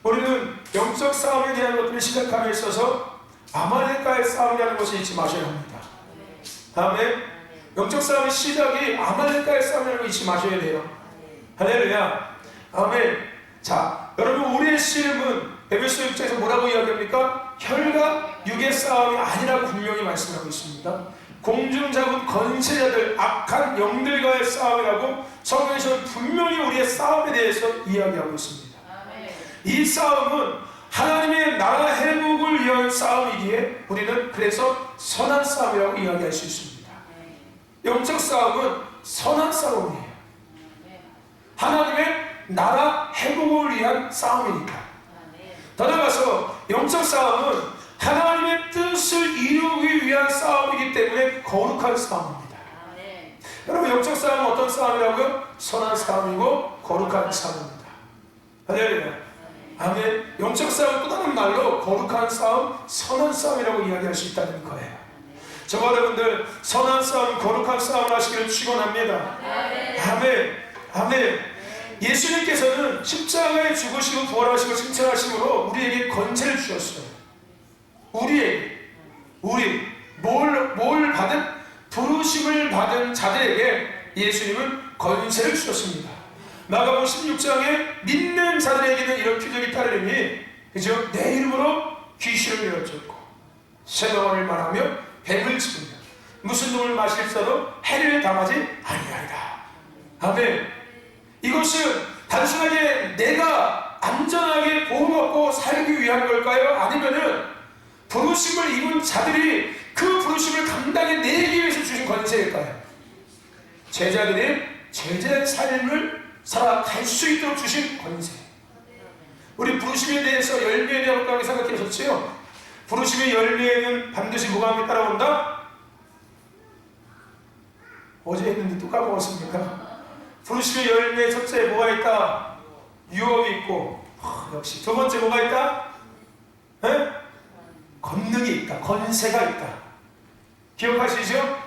우리는 영적 싸움에 대한 것들을 시작함에 있어서 아말렉과의 싸움이라는 것을 잊지 마셔야 합니다. 다음에 영적 싸움의 시작이 아말렉과의 싸움이라는 걸 잊지 마셔야 돼요. 할렐루야. 아멘. 자, 여러분, 우리의 씨름은 에베소 6장에서 뭐라고 이야기합니까? 혈과 육의 싸움이 아니라고 분명히 말씀하고 있습니다. 공중 잡은 권세자들, 악한 영들과의 싸움이라고 성경에서는 분명히 우리의 싸움에 대해서 이야기하고 있습니다. 이 싸움은 하나님의 나라 회복을 위한 싸움이기에 우리는 그래서 선한 싸움이라고 이야기할 수 있습니다. 영적 싸움은 선한 싸움이에요. 하나님의 나라 회복을 위한 싸움이니까. 더 나아가서 영적 싸움은 하나님의 뜻을 이루기 위한 싸움이기 때문에 거룩한 싸움입니다. 여러분, 영적 싸움은 어떤 싸움이라고요? 선한 싸움이고 거룩한 싸움입니다. 할렐루야. 아멘. 영적 싸움은 또 다른 말로 거룩한 싸움, 선한 싸움이라고 이야기할 수 있다는 거예요. 저와 여러분들 선한 싸움, 거룩한 싸움을 하시기를 축원합니다. 아멘. 아멘. 예수님께서는 십자가에 죽으시고 부활하시고 승천하심으로 우리에게 권세를 주셨어요. 뭘 받은? 부르심을 받은 자들에게 예수님은 권세를 주셨습니다. 마가복음 16장에 믿는 자들에게는 이런 표적이 따르니, 그죠? 내 이름으로 귀신을 내어쫓고 쇠덩어리를 말하며 뱀을 치며 무슨 놈을 마실지라도 해를 당하지 아니하리라. 아멘. 이것은 단순하게 내가 안전하게 보호받고 살기 위한 걸까요? 아니면은 부르심을 입은 자들이 그 부르심을 감당해내기 위해서 주신 권세일까요? 제자들이 제자의 삶을 살아갈 수 있도록 주신 권세. 우리 부르심에 대해서 열매에 대한 것도 생각했었지요. 부르심의 열매에는 반드시 뭐가 함께 따라온다? 어제 했는데 또 까먹었습니까? 부르심의 열매 첫째 뭐가 있다? 유업이 있고, 역시 두 번째 뭐가 있다? 권능이 있다. 권세가 있다. 기억하시죠?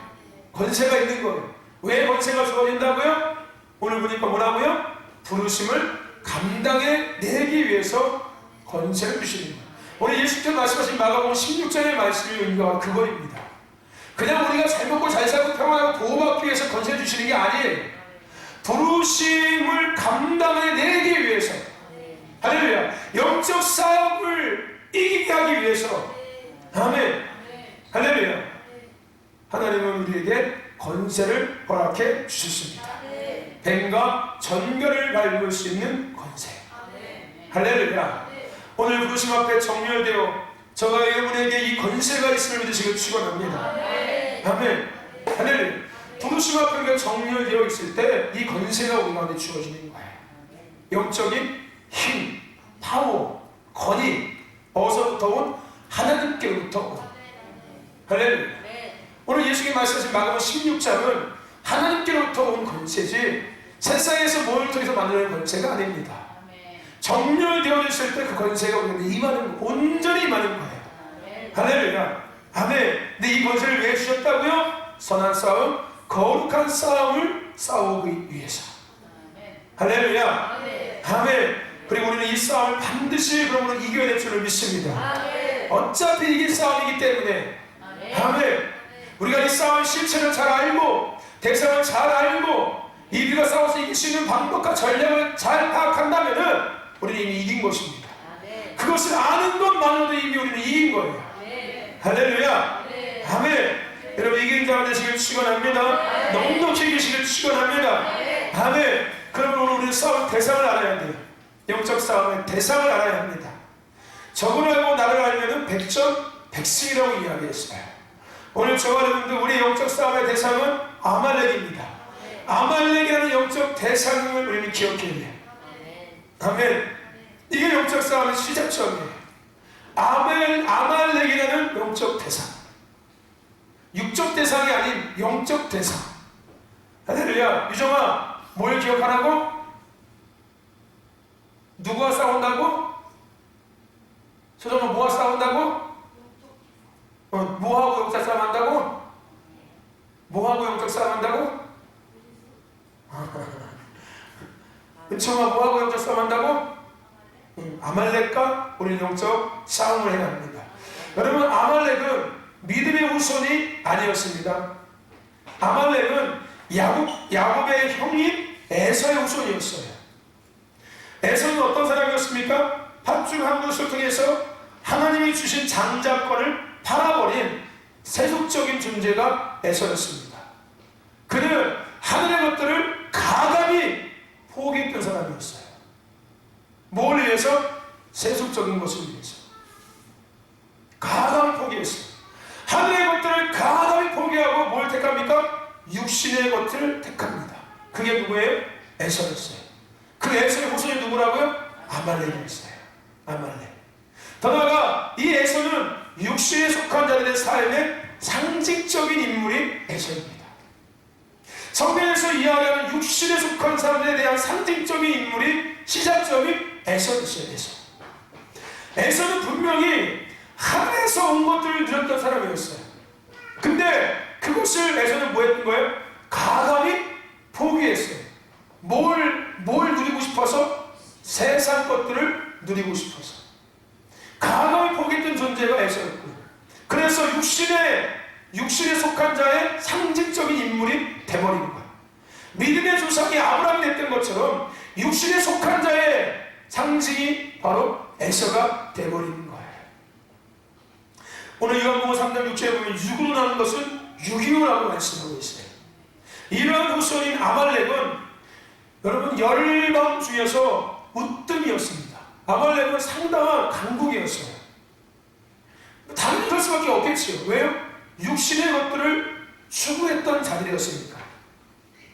권세가 있는 거예요. 왜 권세가 주어진다고요? 오늘 보니까 뭐라고요? 부르심을 감당해내기 위해서 권세를 주시는 거예요. 오늘 예수께서 말씀하신 마가복음 16장의 말씀이 의미가 그거입니다. 그냥 우리가 잘 먹고 잘 살고 평안하고 보호받기 위해서 권세 주시는 게 아니에요. 부르심을 감당해내기 위해서, 할렐루야, 영적 싸움을 이기게 하기 위해서, 아멘, 할렐루야, 하나님은 우리에게 권세를 허락해 주셨습니다. 뱀과 전갈을 밟을 수 있는 권세. 할렐루야. 오늘 부르심 앞에 정렬되어 저와 여러분에게 이 권세가 있음을 믿으시길 축원합니다. 아멘. 할렐루야. 부르심 앞에 우리가 정렬되어 있을 때 이 권세가 우리 가운데 주어지는 거예요. 영적인 힘, 파워, 권위, 어디서부터 온? 하나님께로부터 온. 할렐루야. 오늘 예수님이 말씀하신 마가복음 16장은 하나님께로부터 온 권세지 세상에서 뭘 통해서 만드는 권세가 아닙니다. 정렬되어 있을 때 그 권세가 우리한테 임하는, 온전히 임하는 거예요. 할렐루야. 아멘. 근데 이 권세를 왜 주셨다고요? 선한 싸움, 거룩한 싸움을 싸우기 위해서. 할렐루야. 아멘. 그리고 우리는 이 싸움을 반드시 그러므로 이겨야 될 줄을 믿습니다. 어차피 이길 싸움이기 때문에. 아멘. 우리가 이 싸움의 실체를 잘 알고 대상을 잘 알고 우리가 싸워서 이길 수 있는 방법과 전략을 잘 파악한다면은 우리는 이미 이긴 것입니다. 그것을 아는 것만으로도 이미 우리는 이긴 거예요. 할렐루야. 아멘. 여러분 이긴 자가 되시길 축원합니다. 넉넉히 계시길 축원합니다. 아멘. 그러면 오늘 우리는 싸움 대상을 알아야 돼요. 영적 싸움의 대상을 알아야 합니다. 적을 알고 나를 알면은 백전백승이라고 이야기했어요. 오늘 저와 여러분들 우리 영적 싸움의 대상은 아말렉입니다. 아말렉이라는 영적 대상을 우리는 기억해야 돼요. 아멘. 이게 영적 싸움의 시작점이에요. 아말렉이라는 영적 대상. 육적 대상이 아닌 영적 대상. 할렐루야. 유정아, 뭘 기억하라고? 누구와 싸운다고? 소정아, 뭐와 싸운다고? 뭐하고 영적 싸움 한다고? 뭐하고 영적 싸움 한다고? 은총아, 뭐하고 영적 싸움 한다고? 아말렉과 우리는 영적 싸움을 해야 합니다. 여러분, 아말렉은 믿음의 후손이 아니었습니다. 아말렉은 야곱의 형인 에서의 후손이었어요. 에서는 어떤 사람이었습니까? 팥죽 한 그릇을 통해서 하나님이 주신 장자권을 팔아버린 세속적인 존재가 에서였습니다. 그는 하늘의 것들을 가감히 포기했던 사람이었어요. 뭘 위해서? 세속적인 것을 위해서. 가감히 포기했어요. 하늘의 것들을 가감히 포기하고 뭘 택합니까? 육신의 것들을 택합니다. 그게 누구예요? 에서였어요. 그 에서의 후손이 누구라고요? 아말렉이었어요. 아말렉. 더 나아가 이 에서는 육신에 속한 자들의 삶의 상징적인 인물이 에서입니다. 성경에서 이야기하는 육신에 속한 사람들에 대한 상징적인 인물이 시작점이 에서였어요. 에서는 분명히 하늘에서 온 것들을 누렸던 사람이었어요. 근데 그것을 에서는 뭐 했던 거예요? 가감히 포기했어요. 뭘 누리고 싶어서? 세상 것들을 누리고 싶어서. 가감히 포기했던 존재가 에서였고, 그래서 육신에 속한 자의 상징적인 인물이 돼버린 거예요. 믿음의 조상이 아브라함이 됐던 것처럼 육신에 속한 자의 상징이 바로 에서가 돼버리는 거예요. 오늘 요한복음 3장 6절에 보면 육으로 나는 것은 육이요라고 말씀하고 있어요. 이러한 후손인 아말렉은 여러분 열방 중에서 우뜸이었습니다. 아말렉은 상당한 강국이었어요. 당연히 그럴 수밖에 없겠지요. 왜요? 육신의 것들을 추구했던 자들이었으니까.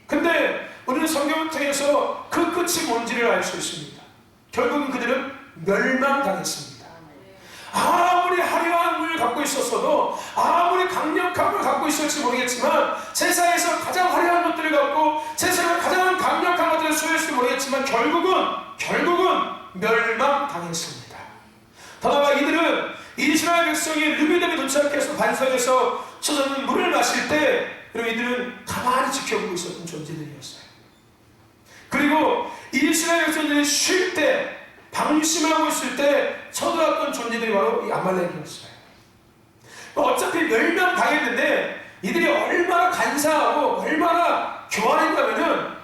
근데 우리는 성경을 통해서 그 끝이 뭔지를 알 수 있습니다. 결국은 그들은 멸망당했습니다. 아무리 화려한 물을 갖고 있었어도, 아무리 강력한 걸 갖고 있을지 모르겠지만, 세상에서 가장 화려한 것들을 갖고 세상에 가장 강력한 것들을 소유했을지 모르겠지만 결국은 멸망당했습니다. 더나아가 이들은 이스라엘 백성이 르비딤에 도착해서 반석에서 쏟아진 물을 마실 때 이들은 가만히 지켜보고 있었던 존재들이었어요. 그리고 이스라엘 백성들이 쉴 때, 방심하고 있을 때 쳐들어왔던 존재들이 바로 이 아말렉이었어요. 어차피 멸망당했는데 이들이 얼마나 간사하고 얼마나 교활했냐면은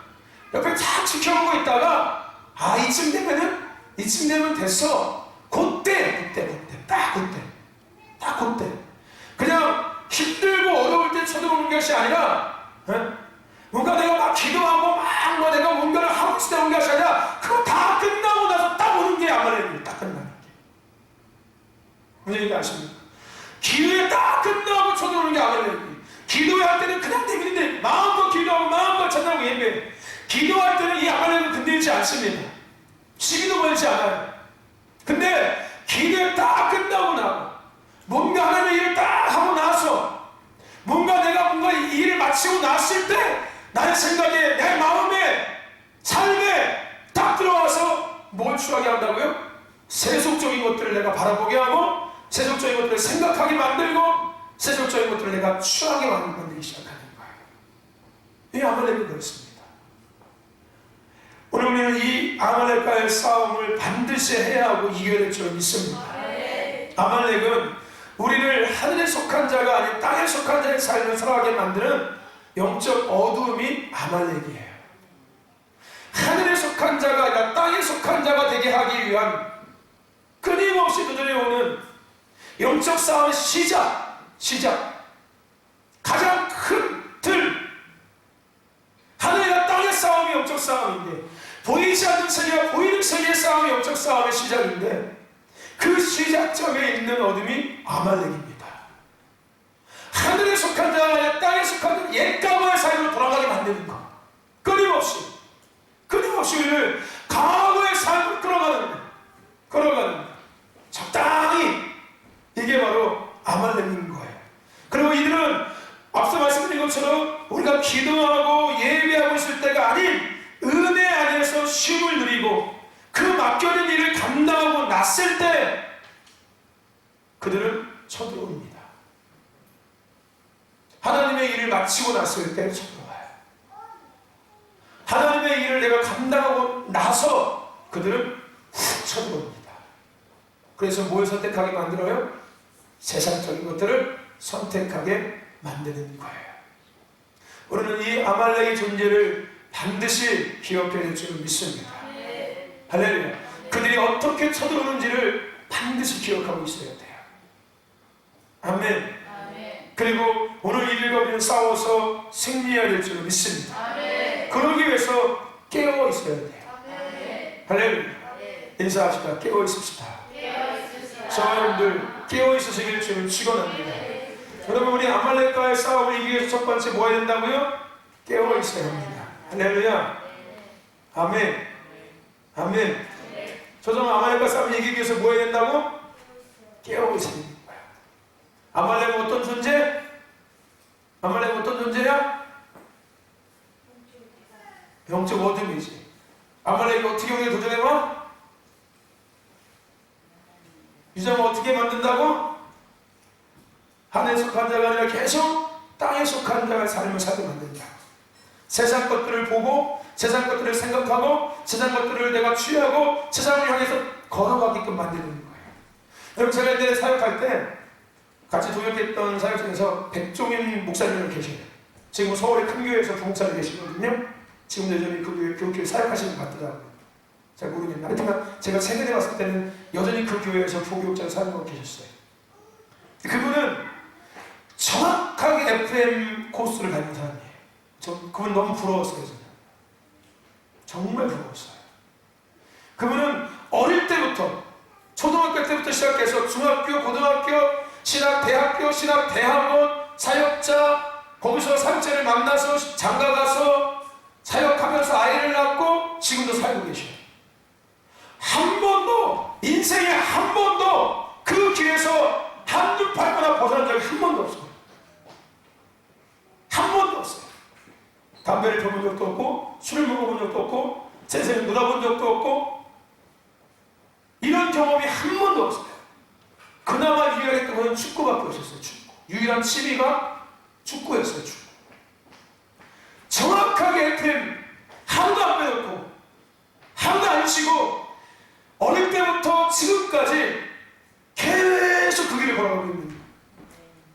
옆에 쫙 지켜보고 있다가 이쯤 되면 됐어. 딱 그때 그냥 힘들고 어려울 때 쳐다보는 것이 아니라 뭔가 내가 막 기도하고 막 내가 뭔가를 하고 있을 때 오는 것이 아니라 그거 다 끝나고 나서 딱 오는 게 아말렉입니다. 딱 끝나는 게. 무슨 얘기 아십니까? 기도에 딱 끝나고 쳐다보는 게 아말렉입니다. 기도할 때는 그냥 되는데 마음껏 기도하고 마음껏 찬양하고 예배. 기도할 때는 이 아말렉은 건들지 않습니다. 시기도 걸지 않아요. 근데 기도에 딱 끝나고 나고 뭔가 하나님의 일을 딱 하고 나서 뭔가 내가 이 일을 마치고 났을 때 나의 생각에, 내 마음에, 삶에 딱 들어와서 뭘 추하게 한다고요? 세속적인 것들을 내가 바라보게 하고 세속적인 것들을 생각하게 만들고 세속적인 것들을 내가 추하게 만들기 시작하는 거예요. 이 아말렉은 그렇습니다. 오늘 우리는 이 이 아말렉과의 싸움을 반드시 해야 하고 이겨야 될 줄 믿습니다. 아말렉은 우리를 하늘에 속한 자가 아닌 땅에 속한 자의 삶을 살아가게 만드는 영적 어두움이 아말렉이에요. 하늘에 속한 자가 아니라 땅에 속한 자가 되게 하기 위한 끊임없이 도전해 오는 영적 싸움의 시작 가장 큰 틀, 하늘과 땅의 싸움이 영적 싸움인데, 보이지 않는 세계와 보이는 세계의 싸움이 영적 싸움의 시작인데, 그 시작점에 있는 어둠이 아말렉입니다. 하늘에 속한 자가 아니라 땅에 속한 자, 옛 과거의 삶으로 돌아가게 만드는 것. 끊임없이 우리를 과거의 삶으로 끌어가는 적당히, 이게 바로 아말렉인 거예요. 그리고 이들은 앞서 말씀드린 것처럼 우리가 기도하고 예배하고 있을 때가 아닌 은혜 안에서 쉼을 누리고 그 맡겨진 일을 감당하고 났을 때 그들은 쳐들어옵니다. 하나님의 일을 마치고 났을 때 쳐들어와요. 하나님의 일을 내가 감당하고 나서 그들은 훅 쳐들어옵니다. 그래서 뭘 선택하게 만들어요? 세상적인 것들을 선택하게 만드는 거예요. 우리는 이 아말렉의 존재를 반드시 기억해야 될 줄 믿습니다. 할렐루야. 그들이 어떻게 쳐들어오는지를 반드시 기억하고 있어야 돼요. 아멘. 그리고 오늘 이 일과 싸워서 승리해야 될 줄 믿습니다. 그러기 위해서 깨어 있어야 돼요. 할렐루야. 인사합시다. 깨어 있읍시다. 저와 여러분들 깨어 있으시길 주님 축원합니다. 여러분, 우리 아말렉과의 싸움을 이기기 위해서 첫 번째 뭐 해야 된다고요? 깨어 있어야 합니다. 할렐루야. 아멘. 저정 아말렉과 싸움을 이기기 위해서 뭐 해야 된다고? 깨어 있어야 되는 거야. 아말렉은 어떤 존재? 아말렉은 어떤 존재야? 영적 어둠이지. 아말렉이 어떻게 우리에 도전해봐? 이 점을 어떻게 만든다고? 하늘에 속한 자가 아니라 계속 땅에 속한 자의 삶을 살게 만든다. 세상 것들을 보고, 세상 것들을 생각하고, 세상 것들을 내가 취하고, 세상을 향해서 걸어가게끔 만드는 거예요. 여러분, 제가 옛날에 사역할 때 같이 동역했던 사역 중에서 백종인 목사님을 계셔요. 지금 서울의 큰 교회에서 부목사님 계시거든요. 지금도 여전히 그 교회 사역하시는 것 같더라고요. 잘 모르겠는데, 하여튼 제가 최근에 봤을 때는 여전히 그 교회에서 부교육자로 사역하고 계셨어요. 그분은 정확하게 FM 코스를 가진 사람이에요. 그분 너무 부러웠어요. 저는. 정말 부러웠어요. 그분은 어릴 때부터, 초등학교 때부터 시작해서 중학교, 고등학교, 신학대학교, 신학대학원, 사역자, 거기서 사역자를 만나서 장가가서 사역하면서 아이를 낳고 지금도 살고 계셔요. 한 번도, 인생에 한 번도 그 길에서 한눈 팔거나 벗어난 적이 한 번도 없어요. 한 번도 없어요. 담배를 펴본 적도 없고, 술을 먹어본 적도 없고, 세상에 놀아본 적도 없고, 이런 경험이 한 번도 없어요. 그나마 유일했던 것은 축구밖에 없었어요. 축구. 유일한 취미가 축구였어요. 축구. 정확하게 FM 하루도 안 빼놓고, 하루도 안 쉬고, 어릴 때부터 지금까지 계속 그 길을 걸어가고 있는 거예요.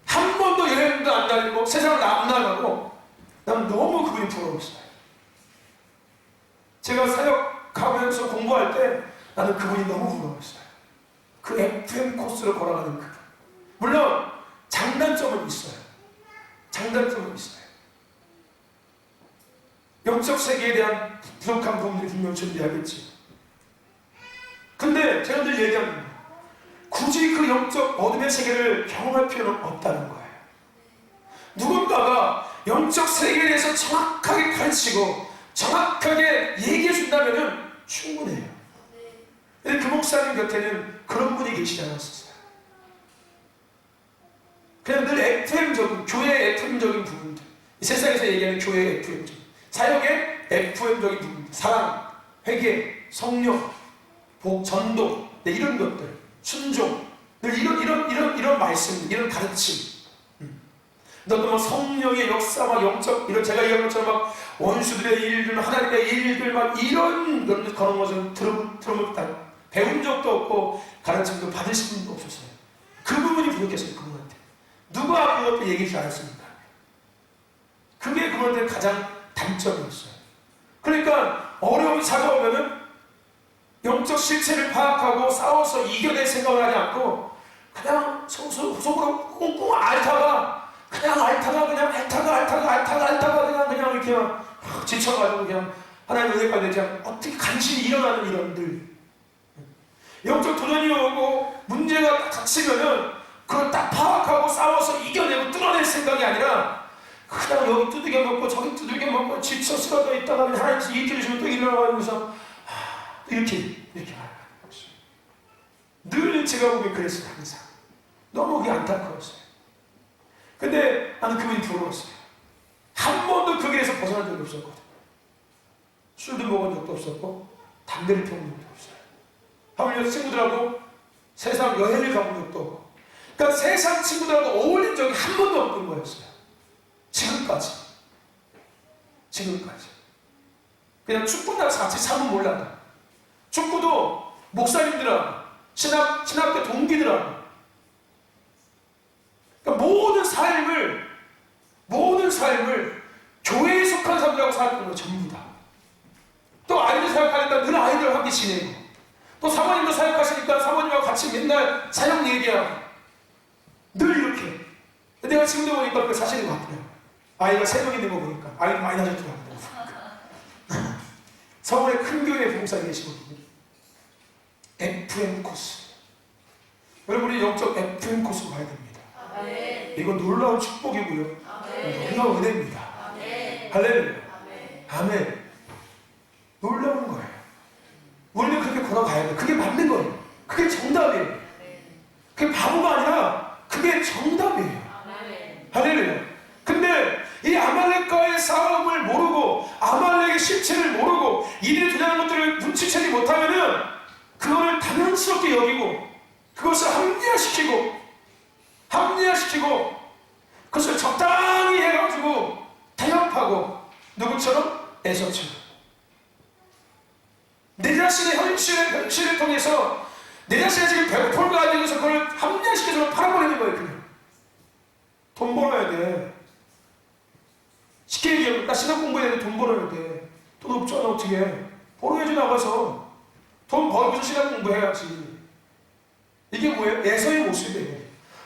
한 번도 여행도 안 다니고 세상을 안 나가고, 난 너무 그분이 부러웠어요. 제가 사역하면서 공부할 때 나는 그분이 너무 부러웠어요. 그 FM 코스를 걸어가는 그분. 물론 장단점은 있어요. 영적 세계에 대한 부족한 부분들이 분명 존재하겠지. 근데 제가 늘 얘기합니다. 굳이 그 영적 어둠의 세계를 경험할 필요는 없다는 거예요. 누군가가 영적 세계에 대해서 정확하게 가르치고 정확하게 얘기해 준다면 충분해요. 근데 그 목사님 곁에는 그런 분이 계시지 않았었어요. 그냥 늘 FM적인, 교회의 FM적인 부분들, 이 세상에서 얘기하는 교회의 FM적인, 사역의 FM적인 부분들, 사랑, 회개, 성령, 복, 전도, 이런 것들, 순종, 늘 이런 말씀, 이런 가르침. 너도 뭐 성령의 역사, 막 영적, 이런 제가 얘기한 것처럼 막 원수들의 일들, 하나님의 일들, 막 이런 그런 것을 들어보다 배운 적도 없고 가르침도 받으신 분도 없었어요. 그 부분이 부족했어요. 그분한테 누가 그것도 얘기하지 않았습니까? 그게 그분한테 가장 단점이었어요. 그러니까 어려움이 찾아오면은 영적 실체를 파악하고 싸워서 이겨낼 생각을 하지 않고 그냥 속으로 꽁꽁 앓다가 그냥 이렇게 막 지쳐가지고 그냥 하나님 은혜가 되지 않고 어떻게 간신히 일어나는 이런들. 영적 도전이 오고 문제가 닥치면은 그걸 딱 파악하고 싸워서 이겨내고 뚫어낼 생각이 아니라 그냥 여기 두들겨 먹고 저기 두들겨 먹고 지쳐 쓰러져 있다가 하나님께서 일으켜 주시면 또 일어나가면서 이렇게 늘 제가 보기엔 그랬어요. 항상 너무 그게 안타까웠어요. 근데 나는 그분이 부러웠어요. 한 번도 그 길에서 벗어난 적이 없었거든. 술도 먹은 적도 없었고 담배를 피운 적도 없어요. 하물며 친구들하고 세상 여행을 가본 적도 없고, 그러니까 세상 친구들하고 어울린 적이 한 번도 없는 거였어요. 지금까지 그냥 축구나 같이 참은 몰라도 축구도 목사님들하고 신학교 동기들하고, 그러니까 모든 삶을 교회에 속한 사람들하고 살았던 거 전부 다. 또 아이들 사역하니까 늘 아이들과 함께 지내고, 또 사모님도 사역하시니까 사모님하고 같이 맨날 사역 얘기하고 늘 이렇게. 내가 지금도 보니까 그 사실인 것 같아요. 아이가 3명 있는 거 보니까 아이가 많이 나셨더라고요. 서울의 큰 교회에 봉사에 계시거든요. FM 코스. 여러분이 영적 FM 코스 가야 됩니다. 이건 놀라운 축복이고요. 놀라운 은혜입니다. 할렐루야. 아멘. 놀라운 거예요. 우리는 그렇게 걸어가야 돼요. 그게 맞는 거예요. 그게 정답이에요. 그게 바보가 아니라 그게 정답이에요. 할렐루야. 근데 이 아말렉과의 싸움을 모르고 아말렉의 실체를 모르고 이들이 도전하는 것들을 눈치채지 못하면은 그거를 당연스럽게 여기고 그것을 합리화시키고 그것을 적당히 해가지고 타협하고 누구처럼? 에서처럼 내 자신의 현실을 통해서 내 자신이 지금 배고플 거 아니면서 그걸 합리화시켜서 팔아버리는 거예요. 그냥 돈 벌어야 돼. 쉽게 얘기하면 나 신학 공부해야 돼. 돈 벌어야 돼. 돈 없잖아. 어떻게 해. 벌어야지. 나가서 돈 벌고서 신학 공부해야지. 이게 뭐예요? 에서의 모습이에요.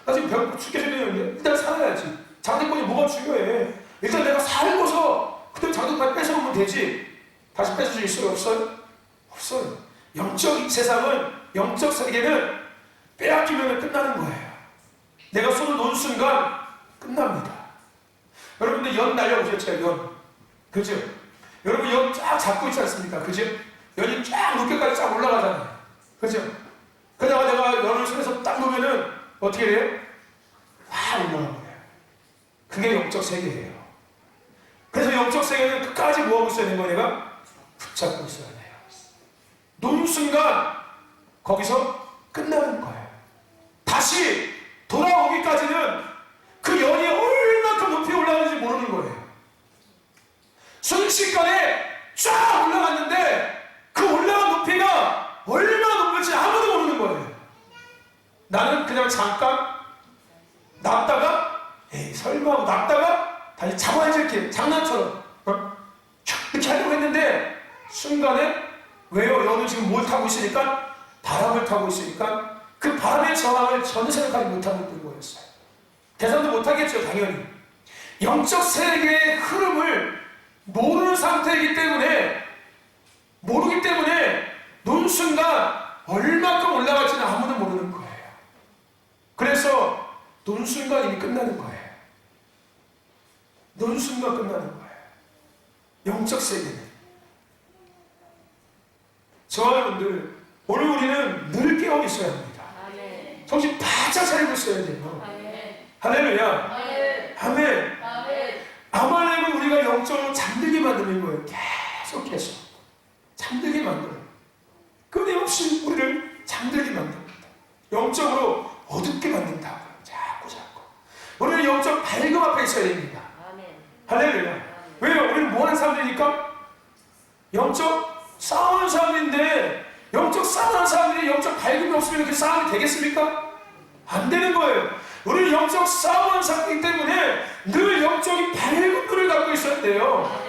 나 지금 배고프 죽겠는데 일단 살아야지. 장대권이 뭐가 중요해. 일단 내가 살고서 그때 장대권 뺏어오면 되지. 다시 뺏어줄 있어요? 없어요? 없어요. 영적 세상은, 영적 세계는 빼앗기면 끝나는 거예요. 내가 손을 놓은 순간 끝납니다. 여러분들 연 날려보셨죠? 연. 그죠? 여러분 연 쫙 잡고 있지 않습니까? 그죠? 연이 쫙 높게까지 쫙 올라가잖아요. 그죠? 그러다가 내가 연을 손에서 딱 놓으면은 어떻게 돼요? 확 올라가는 거예요. 그게 영적 세계예요. 그래서 영적 세계는 끝까지 뭐하고 있어야 되는 거예요? 내가 붙잡고 있어야 돼요. 놓은 순간 거기서 끝나는 거예요. 다시 돌아오기까지는 그 연이 얼마큼 높이 올라가는지 모르는 거예요. 순식간에 쫙 올라갔는데 그 올라간 높이가 얼마나 높을지 아무도 모르는 거예요. 나는 그냥 잠깐 놨다가 설마 하고 놨다가 다시 잡아야지 이렇게 장난처럼 이렇게 하려고 했는데 순간에 왜요? 연은 지금 뭘 타고 있으니까? 바람을 타고 있으니까 그 바람의 저항을 전혀 생각하지 못하는 거였어요. 계산도 못하겠죠, 당연히. 영적 세계의 흐름을 모르는 상태이기 때문에, 모르기 때문에 놓은 순간 얼마큼 올라갈지는 아무도 모르는 거예요. 그래서 놓은 순간 이미 끝나는 거예요. 놓은 순간 끝나는 거예요. 영적 세계는. 저와 여러분들, 오늘 우리는 늘 깨어 있어야 합니다. 정신 바짝 차리고 있어야 돼요. 할렐루야. 아멘. 아말렉은 우리가 영적으로 잠들게 만드는 거예요. 계속해서 잠들게 만들어요. 끊임없이 우리를 잠들게 만듭니다. 영적으로 어둡게 만든다고요. 자꾸 우리는 영적 밝음 앞에 있어야 됩니다. 할렐루야. 왜요? 우리는 뭐 하는 사람들이니까? 영적 싸우는 사람인데, 영적 싸우는 사람들이 영적 밝음이 없으면 이렇게 싸움이 되겠습니까? 안 되는 거예요. 우리는 영적 싸우는 사람이기 때문에 늘 영적인 밝음을 갖고 있어야 돼요.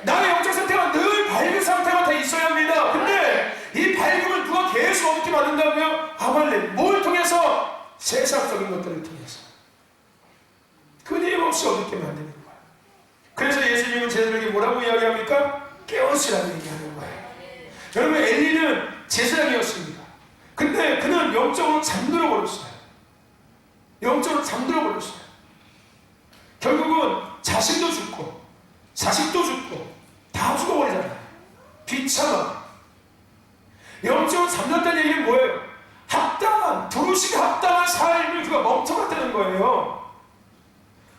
나의 영적 상태가 늘 밝은 상태가 다 있어야 합니다. 근데 이 밝음을 누가 계속 얻게 만든다고요? 아말렉. 뭘 통해서? 세상적인 것들을 통해서. 끊임없이 얻게 만드는 거예요. 그래서 예수님은 제자들에게 뭐라고 이야기합니까? 깨어지라고 얘기하는 거예요. 여러분, 엘리는 제사장이었습니다. 근데 그는 영적으로 잠들어 버렸어요. 영적으로 잠들어 버렸어요. 결국은 자신도 죽고 자식도 죽고 다 죽어버리잖아요. 비참한. 영적으로 잠들었다는 얘기는 뭐예요? 합당한, 부르시기 합당한 삶을 그가 멈춰갔다는 거예요.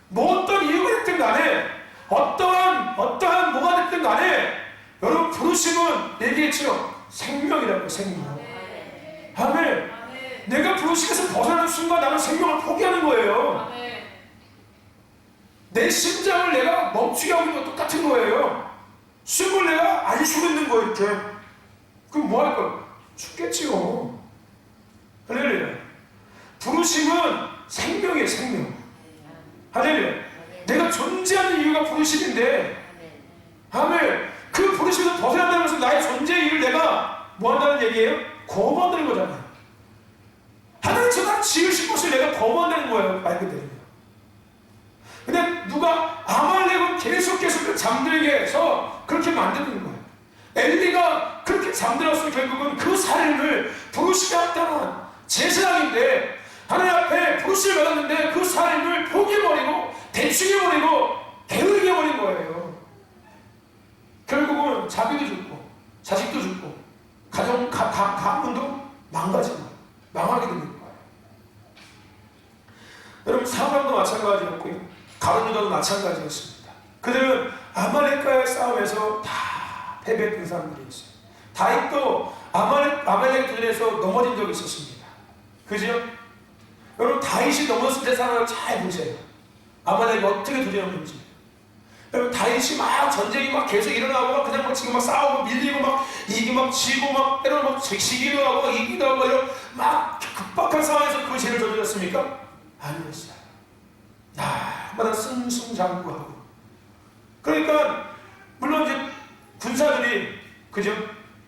뭐 어떤 이유가 됐든 간에, 어떠한 뭐가 됐든 간에, 여러분, 부르심은 얘기했죠. 생명이라고, 생명. 아멘. 내가 부르심에서 벗어나는 순간 나는 생명을 포기하는 거예요. 내 심장을 내가 멈추게 하고 있는 거 똑같은 거예요. 숨을 내가 안 쉬고 있는 거예요, 이렇게. 그럼 뭐 할 거야? 죽겠지요. 할렐루야. 부르심은 생명이에요, 생명. 할렐루야. 내가 존재하는 이유가 부르심인데, 아멘. 그 부르심에서 벗어난다면서 나의 존재의 이유를 내가 뭐 한다는 얘기예요? 거부한다는 거잖아요. 하나님께서 난 지으신 것을 내가 거부한다는 거예요, 말 그대로. 근데 누가 아말렉은 계속해서 잠들게 해서 그렇게 만드는 거예요. 엘리가 그렇게 잠들어서 결국은 그 삶을 부르심에 합당한 제사장인데 하나님 앞에 부르심을 받았는데 그 삶을 포기해버리고 대충해버리고 게으르게 해버린 거예요. 결국은 자기도 죽고 자식도 죽고 가문도 망가지고 망하게 되는 거예요. 여러분, 사방도 마찬가지였고요. 가룟유다도 마찬가지였습니다. 그들은 아말렉과의 싸움에서 다 패배했던 사람들이었어요. 다윗도 아말렉 도전에서 넘어진 적이 있었습니다. 그죠? 여러분, 다윗이 넘어졌을 때 상황을 잘 보세요. 아말렉이 어떻게 도전했는지. 여러분, 다윗이 막 전쟁이 막 계속 일어나고 막 그냥 막 지금 막 싸우고 밀리고 막 이기고 막 지고 막 때로는 막 지기도 하고 막 이기도 하고 이런 막 급박한 상황에서 그 죄를 저질렀습니까? 아니었어요. 날마다 승승장구하고. 그러니까 물론 이제 군사들이, 그죠?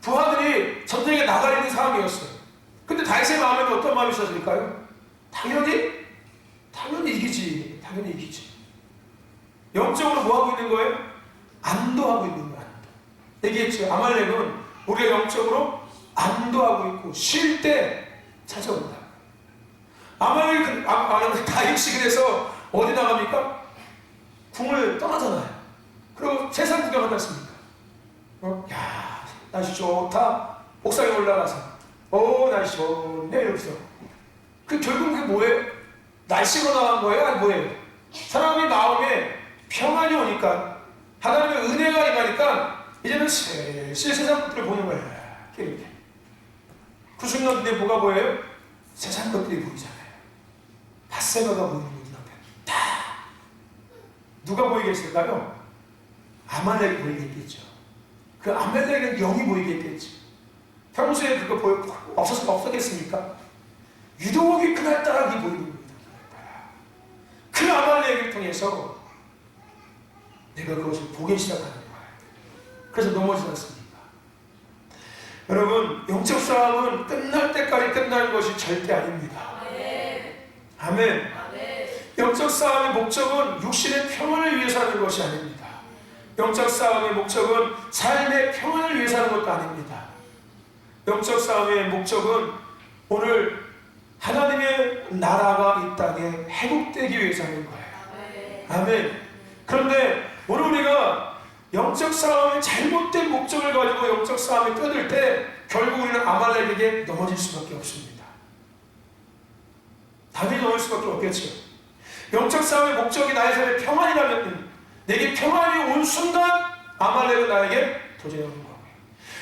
부하들이 전쟁에 나가 있는 상황이었어요. 근데 다윗의 마음에는 어떤 마음이 있었을까요? 당연히 이기지. 당연히 이기지. 영적으로 뭐 하고 있는 거예요? 안도하고 있는 거예요. 안도. 얘기했죠. 아말렉은 우리가 영적으로 안도하고 있고 쉴 때 찾아온다. 아말렉 다윗이 그래서 어디 나갑니까? 궁을 떠나잖아요. 그리고 세상 구경하지 않습니까? 야, 날씨 좋다. 옥상에 올라가서 날씨 좋네 이러면서. 결국 그게 뭐예요? 날씨로 나간 거예요? 아니 뭐예요? 사람의 마음에 평안이 오니까, 하나님의 은혜가 임하니까 이제는 슬슬 세상 것들을 보는 거예요. 이렇게. 그 순간 근데 뭐가 보여요? 세상 것들이 보이잖아요. 닷새가가 보이는 거예요. 다. 누가 보이겠을까요? 아말렉이 보이겠죠. 그 아말렉은 영이 보이겠죠. 평소에 그거 없었겠습니까? 유독이 그날따라 보이는 겁니다. 그 아말렉을 통해서 내가 그것을 보기 시작하는 거예요. 그래서 넘어지지 않습니까? 여러분, 영적 싸움은 끝날 때까지 끝나는 것이 절대 아닙니다. 아멘. 영적 싸움의 목적은 육신의 평안을 위해서 하는 것이 아닙니다. 영적 싸움의 목적은 삶의 평안을 위해서 하는 것도 아닙니다. 영적 싸움의 목적은 오늘 하나님의 나라가 이 땅에 회복되기 위해서 하는 거예요. 아멘. 그런데 오늘 우리가 영적 싸움의 잘못된 목적을 가지고 영적 싸움에 뛰어들 때 결국 우리는 아말렉에게 넘어질 수밖에 없습니다. 당연히 넘어질 수밖에 없겠죠. 영적 싸움의 목적이 나의 삶에 평안이라면, 내게 평안이 온 순간 아말렉은 나에게 도전해 오는 거예요.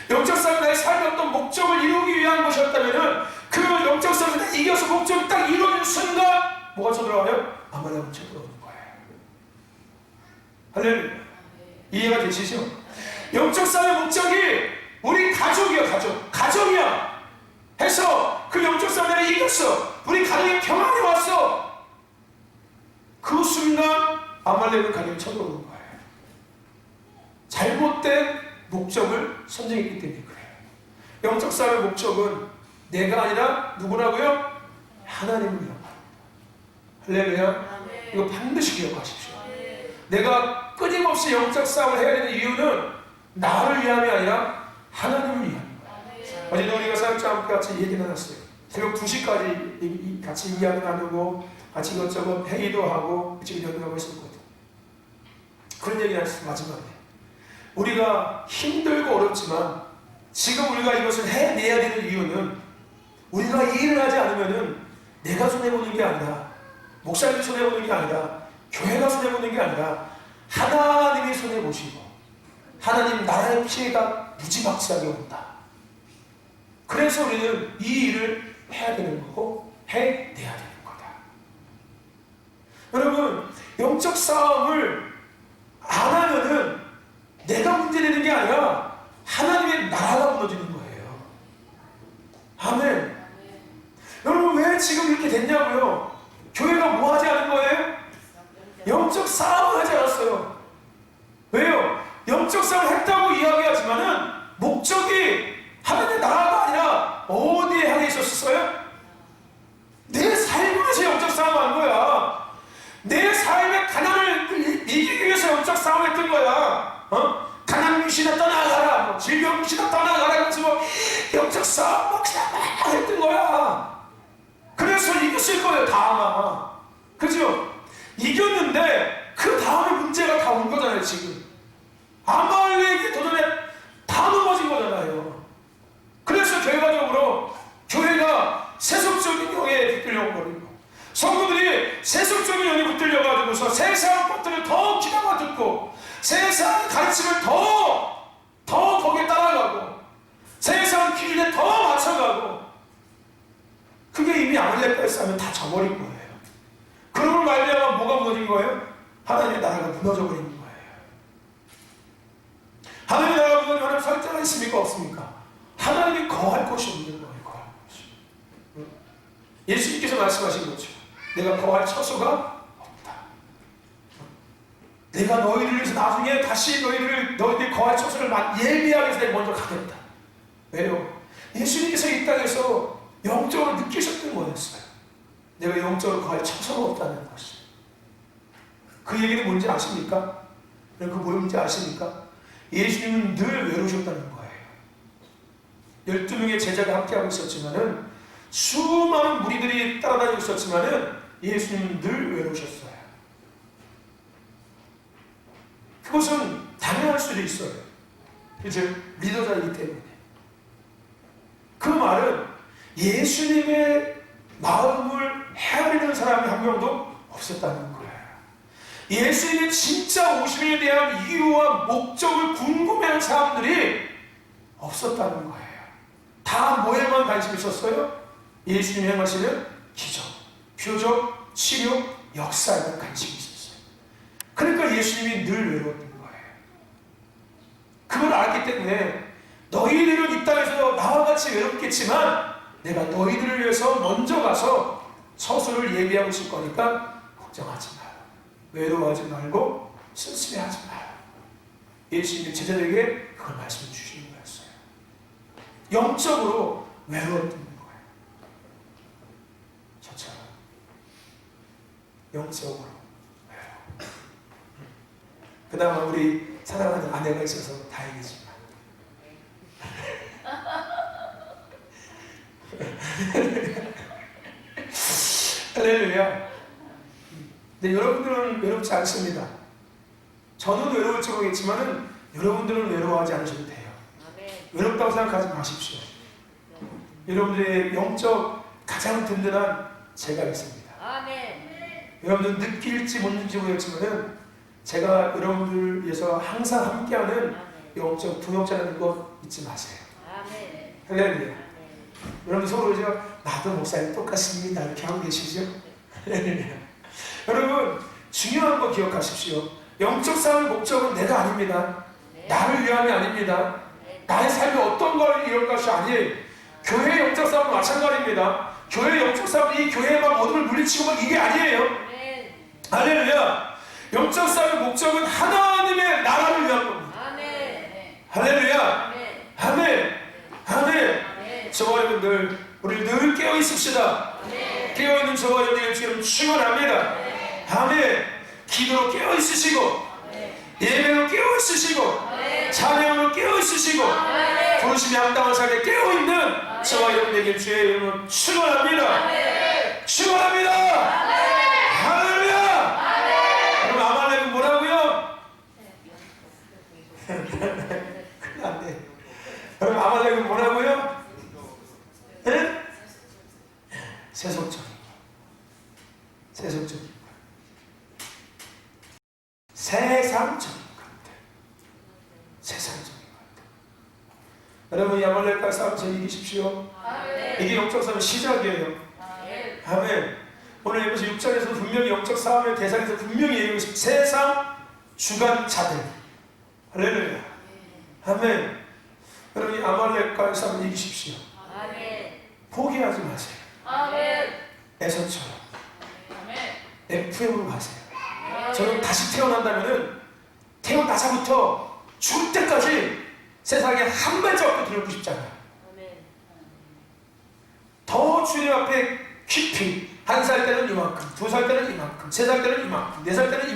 영적 싸움이 나의 삶의 어떤 목적을 이루기 위한 것이었다면 그 영적 싸움을 이겨서 목적이 딱 이루어진 순간 뭐가 쳐들어와요? 아말렉은 쳐들어오는 거예요. 할렐루야. 이해가 되시죠? 영적 싸움의 목적이 우리 가족이야. 가정이야 해서 그 영적 싸움 내가 이겼어. 우리 가정이 평안이 왔어. 그 순간 아말렉은 가정에 쳐들어오는 거예요. 잘못된 목적을 선정했기 때문에 그래요. 영적 싸움의 목적은 내가 아니라 누구라고요? 하나님을 위한 거예요. 할렐루야. 이거 반드시 기억하십시오. 내가 끊임없이 영적 싸움을 해야 되는 이유는 나를 위함이 아니라 하나님을 위함. 어제도 우리가 사역자 함께 같이 얘기 나눴어요. 새벽 2시까지 같이 이야기 나누고 같이 이것저것 회의도 하고 지금 연구하고 있었거든. 그런 얘기 나눴어요. 마지막에 우리가 힘들고 어렵지만 지금 우리가 이것을 해내야 되는 이유는 우리가 이 일을 하지 않으면은 내가 손해보는 게 아니라 목사님이 손해보는 게 아니라 교회가 손해보는 게 아니라 하나님이 손해보시고 하나님 나라의 피해가 무지막지하게 온다. 그래서 우리는 이 일을 해야 되는 거고 해내야 되는 거다. 여러분, 영적 싸움을 안 하면은 내가 문제되는 게 아니라 하나님의 나라가 무너지는 거예요. 아멘. 여러분, 왜 지금 이렇게 됐냐고요? 교회가 뭐 하지 않은 거예요? 영적 싸움을 하지 않았어요. 왜요? 영적 싸움을 했다고 이야기하지만은 목적이 하나님의 나라가 아니라 어디에 향해 있었어요? 내 삶에서 영적 싸움을 한 거야. 내 삶의 가난을 이기기 위해서 영적 싸움을 했던 거야. 가난 귀신아 떠나가라, 질병 귀신아 떠나가라, 그래서 영적 싸움 막 했던 거야. 그래서 이겼을 거예요, 다 아마. 그죠? 이겼는데 그 다음에 문제가 다 온 거잖아요. 지금 아말렉이 도전에 다 넘어진 거잖아요. 그래서 결과적으로 교회가 세속적인 영에 붙들려버리고 성도들이 세속적인 영에 붙들려가지고서 세상 것들을 더 기나마 듣고 세상 가르침을 더 거기에 따라가고 세상 길에 더 맞춰가고 그게 이미 아말렉과의 싸움은 다 져버린 거예요. 그러고 말미암아 뭐가 무너진 거예요? 하나님의 나라가 무너져버린 거예요. 하나님의 나라가 무너지면 하나님 설정이 있습니까? 없습니까? 하나님이 거할 곳이 없는 거예요. 거할 곳이. 예수님께서 말씀하신 거죠. 내가 거할 처소가 없다. 내가 너희를 위해서 나중에 다시 너희들이 거할 처소를 예비하기 위해서 내가 먼저 가겠다. 왜요? 예수님께서 이 땅에서 영적으로 느끼셨던 거였어요. 내가 영적으로 거할 처소가 없다는 것이. 그 얘기는 뭔지 아십니까? 그 뭔지 아십니까? 예수님은 늘 외로우셨다는 거예요. 12명의 제자가 함께하고 있었지만은 수많은 무리들이 따라다니고 있었지만은 예수님은 늘 외로우셨어요. 그것은 당연할 수도 있어요. 이제 리더자이기 때문에. 그 말은 예수님의 마음을 헤아리는 사람이 한 명도 없었다는 거예요. 예수님의 진짜 오심에 대한 이유와 목적을 궁금해하는 사람들이 없었다는 거예요. 다 뭐에만 관심이 있었어요? 예수님이 행하시는 기적, 표적, 치료, 역사에만 관심이 있었어요. 그러니까 예수님이 늘 외로웠던 거예요. 그걸 알기 때문에 너희들은 이 땅에서 나와 같이 외롭겠지만 내가 너희들을 위해서 먼저 가서 처소를 예비하고 있을 거니까 걱정하지 마라. 외로워하지 말고 쓸쓸해하지 마라. 예수님이 제자들에게 그걸 말씀해 주시는 거였어요. 영적으로 외로웠던 거예요. 저처럼 영적으로 외로워. 그나마 우리 사랑하는 아내가 있어서 다행이지만 할렐루야. 근데 여러분들은 외롭지 않습니다. 저는 외로울지 모르겠지만은 여러분들은 외로워하지 않으셔도 돼요. 외롭다고 생각하지 마십시오. 여러분들의 영적 가장 든든한 제가 있습니다. 여러분들 느낄지 못 느낄지 모르겠지만은 제가 여러분들을 위해서 항상 함께하는 영적 동역자라는 거 잊지 마세요. 할렐루야. 여러분 서로 나도 목사님 똑같습니다 이렇게 하고 계시죠? 여러분 중요한 거 기억하십시오. 영적 싸움의 목적은 내가 아닙니다. 나를 위함이 아닙니다. 나의 삶이 어떤 걸 이런 것이 아니에요. 교회의 영적 싸움은 마찬가지입니다. 교회의 영적 싸움은 이 교회에 막 어둠을 물리치고 막 이게 아니에요. 할렐루야. 영적 싸움의 목적은 하나님의 나라를 위한 겁니다. 할렐루야. 아멘. 아멘. 저와 여러분들 우리 늘 깨어 있읍시다. 깨어있는 저와 여러분들 지금 축원합니다. 아멘. 기도로 깨어 있으시고 예배로 깨어 있으시고 찬양으로 깨어 있으시고 부르심이 합당한 삶에 깨어 있는 저와 여러분에게 주의 이름으로 축원합니다. 축원합니다. 할렐루야. 그럼 아말렉은 뭐라고요? 큰일 났네. 그럼 아말렉은 뭐라고요? 네? 세속적인 세상적인 것들. 세상적인 것들. 여러분, 이 아말렉과 싸움 잘 이기십시오. 이게 영적 싸움의 시작이에요. 아멘. 오늘 에베소 6장에서 분명히 영적 싸움의 대상에서 분명히 얘기하고 있습니다. 세상 주관자들. 할렐루야. 아멘. 여러분, 이 아말렉과의 싸움 이기십시오. 포기하지 마세요. 에서처럼 FM으로 가세요. 저는 다시 태어난다면은 태어나자부터 죽을 때까지 세상에 한 발자국도 들어오고 싶잖아요. 더 주님 앞에 깊이, 1살 때는 이만큼, 2살 때는 이만큼, 3살 때는 이만큼, 4살 때는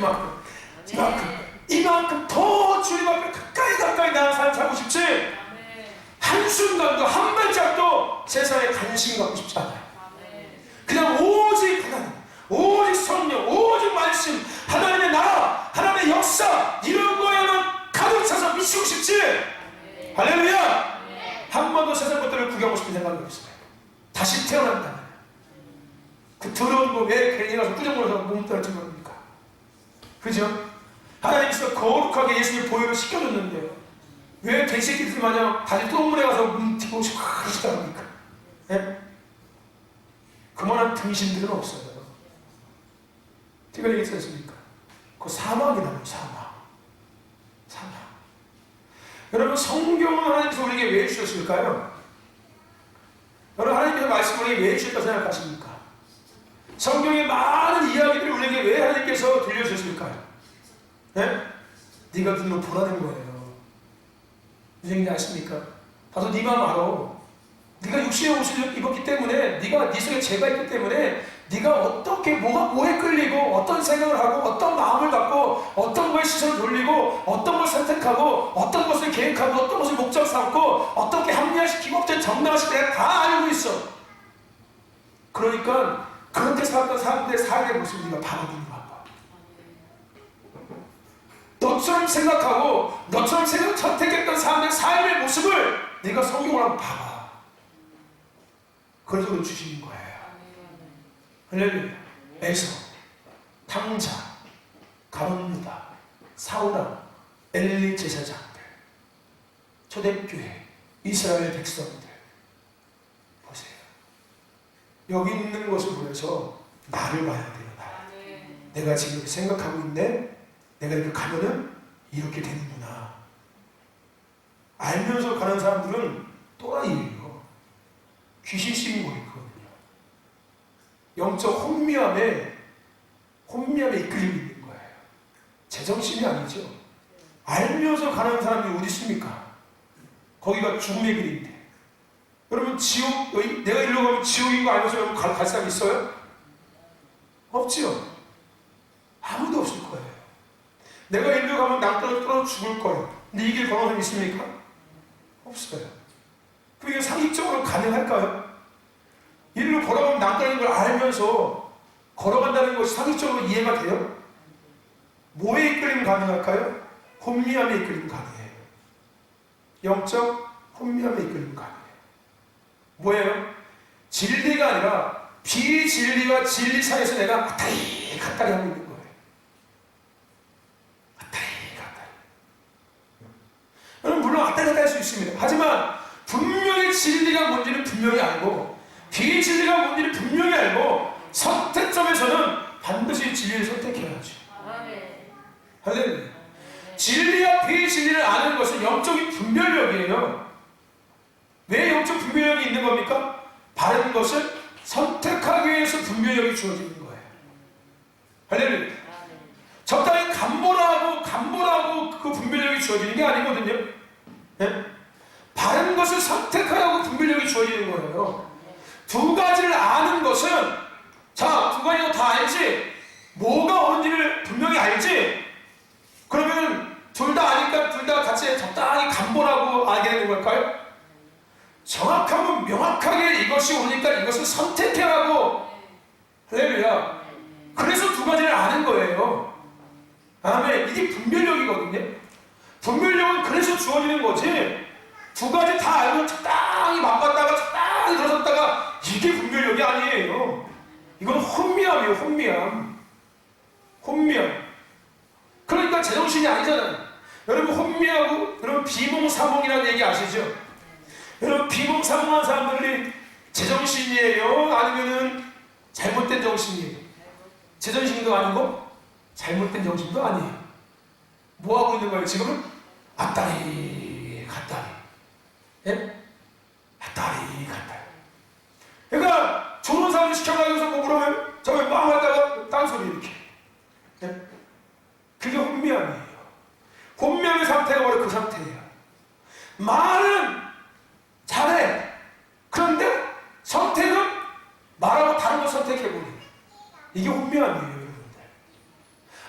이만큼 더 주님 앞에 가까이 나아가 삶 살고 싶지. 한순간도 한 발자국도 세상에 관심 갖고 싶지 않아요. 그냥 오직 하나님, 오직 성령, 오직 말씀, 하나님의 나라, 하나님의 역사, 이런 거에만 가득 차서 미치고 싶지. 할렐루야. 한 번도 세상 것들을 구경하고 싶은 생각이 없어요. 다시 태어난다면 그 더러운 거 왜 괜히 가서 꾸정거려서 몸 떨지 뭡니까? 그죠? 하나님께서 거룩하게 예수님의 보혈을 시켜줬는데 왜 돼지새끼들 마냥 다시 똥물에 가서 튀고 싶고 그러시다니까? 예? 그만한 등신들은 없어요. 제가 얘기했지 않습니까? 그 사막이라고. 사막. 여러분, 성경은 하나님께서 우리에게 왜 주셨을까요? 여러분, 하나님께서 말씀을 우리에게 왜 주셨다고 생각하십니까? 성경의 많은 이야기들을 우리에게 왜 하나님께서 들려주셨을까요? 네? 네가 눈으로 보라는 거예요. 무슨 얘기인지 아십니까? 나도 네 마음 알아. 네가 육신의 옷을 입었기 때문에, 네가 네 속에 죄가 있기 때문에 네가 어떻게 뭐에 끌리고 어떤 생각을 하고 어떤 마음을 갖고 어떤 거에 시선을 돌리고 어떤 걸 선택하고 어떤 것을 계획하고 어떤 것을 목적 삼고 어떻게 합리화시키고 어떻게 정당화시키고 내가 다 알고 있어. 그러니까 그렇게 살았던 사람들의 삶의 모습을 네가 바라보는 거야. 너처럼 생각하고 너처럼 선택했던 사람들의 삶의 모습을 네가 성경을 한번 봐봐. 그래서 그걸 주시는 거예요. 할렐루야. 에서, 탕자, 가론유다, 사울왕, 엘리 제사장들, 초대교회, 이스라엘 백성들 보세요. 여기 있는 것을 보면서 나를 봐야 돼요. 내가 지금 이렇게 생각하고 있네. 내가 이렇게 가면은 이렇게 되는구나. 알면서 가는 사람들은 또라이예요. 귀신 씌는 거예요. 영적 혼미함에 이끌리고 있는 거예요. 제정신이 아니죠. 알면서 가는 사람이 어디 있습니까? 거기가 죽음의 길인데. 여러분, 지옥, 내가 이리로 가면 지옥인 거 알면서 여러분 갈 사람 있어요? 없지요. 아무도 없을 거예요. 내가 이리로 가면 낭떠러 죽을 거예요. 근데 이 길 걸어가는 사람 있습니까? 없어요. 그게 상식적으로 가능할까요? 이리로 걸어가면 낭떠러지는 걸 알면서 걸어간다는 것이 상식적으로 이해가 돼요? 뭐에 이끌리면 가능할까요? 혼미함에 이끌리면 가능해요. 영적 혼미함에 이끌리면 가능해요. 뭐예요? 진리가 아니라 비진리와 진리 사이에서 내가 갔다리 하고 있는 거예요. 갔다리. 여러분, 물론 갔다리 할 수 있습니다. 하지만 분명히 진리가 뭔지는 분명히 알고 비진리가 뭔지를 분명히 알고 선택점에서는 반드시 진리를 선택해야죠. 할렐루야. 진리와 비진리를 아는 것은 영적인 분별력이에요. 왜 영적 분별력이 있는 겁니까? 바른 것을 선택하기 위해서 분별력이 주어지는 거예요. 할렐루야. 적당히 간보라고 그 분별력이 주어지는 게 아니거든요. 네? 바른 것을 선택하라고 분별력이 주어지는 거예요. 두 가지를 아는 것은, 자, 두 가지도 다 알지? 뭐가 옳은지를 분명히 알지? 그러면 둘 다 아니까 둘 다 같이 적당히 간보라고 알게 되는 걸까요? 정확하고 명확하게 이것이 옳으니까 이것을 선택해라고. 할렐루야. 그래서 두 가지를 아는 거예요. 아멘. 이게 분별력이거든요. 분별력은 그래서 주어지는 거지, 두 가지 다 알고 적당히 맛봤다가 적당히 들어섰다가 이게 분별력이 아니에요. 이건 혼미함이에요. 혼미함. 그러니까 제정신이 아니잖아요. 여러분, 혼미하고 여러분 비몽사몽이라는 얘기 아시죠? 여러분, 비몽사몽한 사람들이 제정신이에요? 아니면은 잘못된 정신이에요? 제정신도 아니고 잘못된 정신도 아니에요. 뭐 하고 있는 거예요 지금은? 앞다리 갓다리. 예? 앞다리 갓다리. 그러니까 좋은 사람을 시켜가지고서 뭐 그러면 저기 막 하다가 딴소리 이렇게. 예? 그게 혼미함이에요. 혼미함의 상태가 바로 그 상태예요. 말은 잘해. 그런데 선택은 말하고 다른 걸 선택해버려. 이게 혼미함이에요, 여러분들.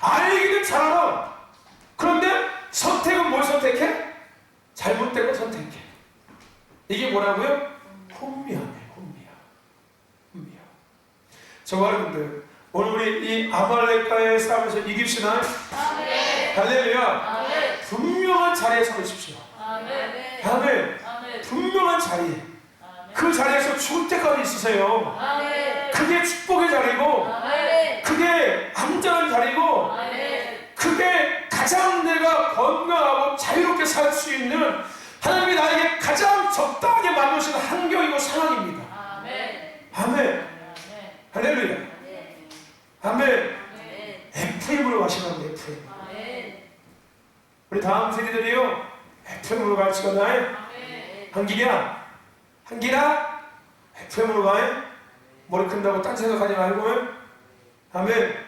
알기는 잘 알아. 그런데 선택은 뭘 선택해? 잘못된 걸 선택해. 이게 뭐라고요? 혼미함이에요. 혼미함. 저 여러분들, 오늘 우리 이 아말렉과의 싸움에서 이깁시나? 할렐루야. 분명한 자리에 서십시오. 아멘. 분명한 자리에. 그 자리에서 죽을 때까지 있으세요. 그게 축복의 자리고, 그게 안전한 자리고, 그게 가장 내가 건강하고 자유롭게 살 수 있는 하나님이 나에게 가장 적당하게 만드신 환경이고 상황입니다. 아멘. 할렐루야. 아멘. FM으로 가시면 돼요. FM. 우리 다음 세대들이요, FM으로 갈 시간 나요. 한기냐? FM으로 가요. 머리 큰다고 딴 생각하지 말고. 아멘.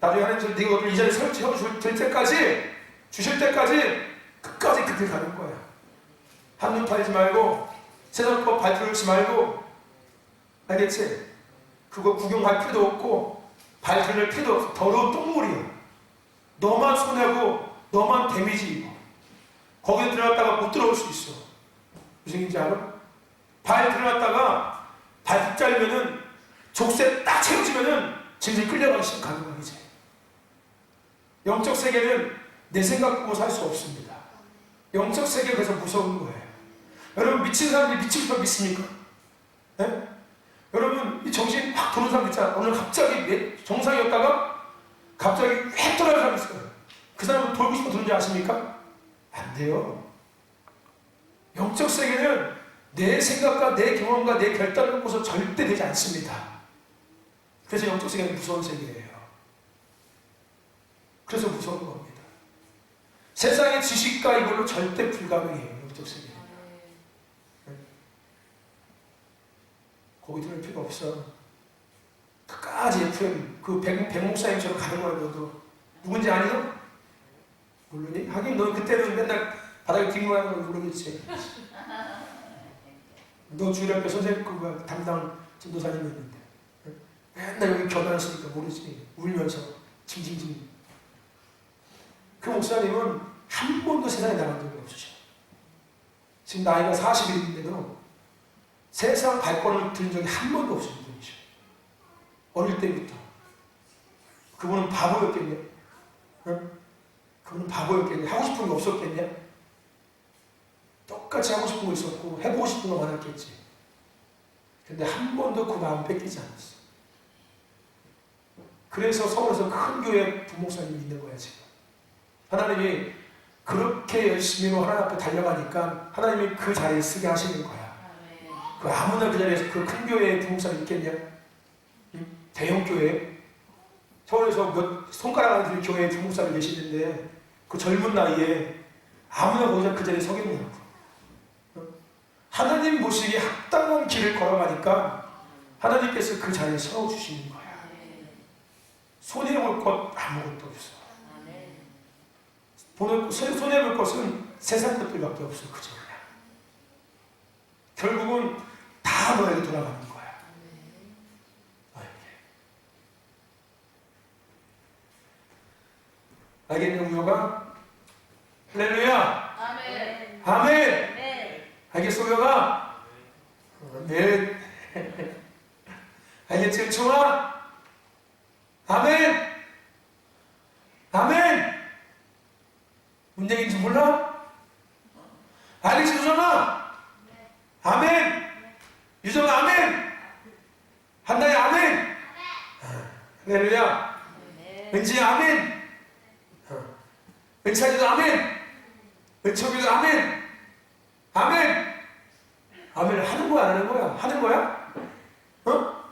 나중에 하나님 네가 이 자리에 설치해줄 때까지, 주실 때까지 끝까지 그 길 가는 거야. 한눈 팔지 말고, 세상 법 발표하지 말고. 알겠지? 그거 구경할 필요도 없고 발표할 필요도 없어. 더러운 똥물이야. 너만 손해고 너만 데미지 입어. 거기에 들어갔다가 못 들어올 수 있어. 무슨 얘기인지 알아? 발 들어갔다가 발 잘리면은 족쇄 딱 채워지면은 진짜 끌려가기 시작하는 거야. 이제 영적 세계는 내 생각 보고 살 수 없습니다. 영적 세계가 그래서 무서운 거예요. 여러분, 미친 사람들이 미치고 싶어 믿습니까? 네? 여러분, 이 정신 확 도는 사람 있잖아. 오늘 갑자기 정상이었다가 갑자기 획 돌아가는 사람 있어요. 그 사람은 돌고 싶어 도는지 아십니까? 안 돼요. 영적 세계는 내 생각과 내 경험과 내 결단을 놓고서 절대 되지 않습니다. 그래서 영적 세계는 무서운 세계예요. 그래서 무서운 겁니다. 세상의 지식과 이걸로 절대 불가능해요. 영적 세계는. 거기 들을 필요 없어. 끝까지 FM, 그 백목사님처럼 가는 거야. 너도 누군지 아니요? 모르니? 하긴 너 그때는 맨날 바닥에 뒷모양으로 모르겠지. 너 주일학교 선생님 그 담당 전도사님이었는데 맨날 여기 겨드랑이니까 모르지. 울면서 징징징. 그 목사님은 한 번도 세상에 나간 적이 없으셔. 지금 나이가 40인데도 세상 발걸음을 들은 적이 한 번도 없으신 분이셔. 어릴 때부터. 그분은 바보였겠냐? 응? 그분은 바보였겠냐? 하고 싶은 거 없었겠냐? 똑같이 하고 싶은 거 있었고 해보고 싶은 거 많았겠지. 근데 한 번도 그 마음 뺏기지 않았어. 그래서 서울에서 큰 교회 부목사님이 있는 거야 지금. 하나님이 그렇게 열심히 하나님 앞에 달려가니까 하나님이 그 자리에 쓰게 하시는 거야. 그 아무나 그 자리에서 그 큰 교회에 부목사님 있겠냐? 대형 교회 서울에서 몇 손가락 안 되는 교회에 중국 사람이 계시는데 그 젊은 나이에 아무나 거기서 그 자리에 서겠냐고. 하나님 보시기에 합당한 길을 걸어가니까 하나님께서 그 자리에 세워주시는 거야. 손해볼 것 아무것도 없어. 손해볼 것은 세상 것들밖에 없어. 그저 그냥 결국은 다 너에게 돌아가는 거야. 너에게. 알겠냐 우여가? 할렐루야. 아멘. 아멘. 네. 알겠어 우여가? 아멘. 알겠지 은총아? 아멘. 아멘. 문제인지 몰라? 알겠지 유정아? 아멘. 유정아 아멘. 한나야 아멘. 할렐루야. 은지야 아멘. 은찬이도 아멘. 은총이도 아멘. 아멘. 아멘을 하는 거야 안 하는 거야? 하는 거야? 어?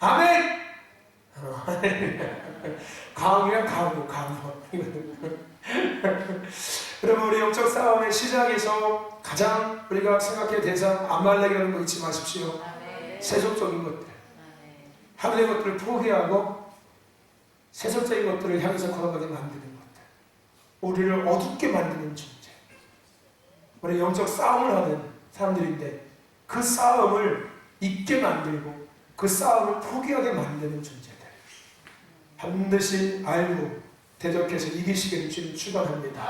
아멘. 강이랑 강호. 여러분 우리 영적 싸움의 시작에서 가장 우리가 생각해야 대상 아말렉이라는 거 잊지 마십시오. 세속적인 것들, 하늘의 것들을 포기하고 세속적인 것들을 향해서 걸어가게 만드는 것들, 우리를 어둡게 만드는 존재. 우리 영적 싸움을 하는 사람들인데 그 싸움을 잊게 만들고 그 싸움을 포기하게 만드는 존재들 반드시 알고 대적해서 이기시기를 주님 축원합니다.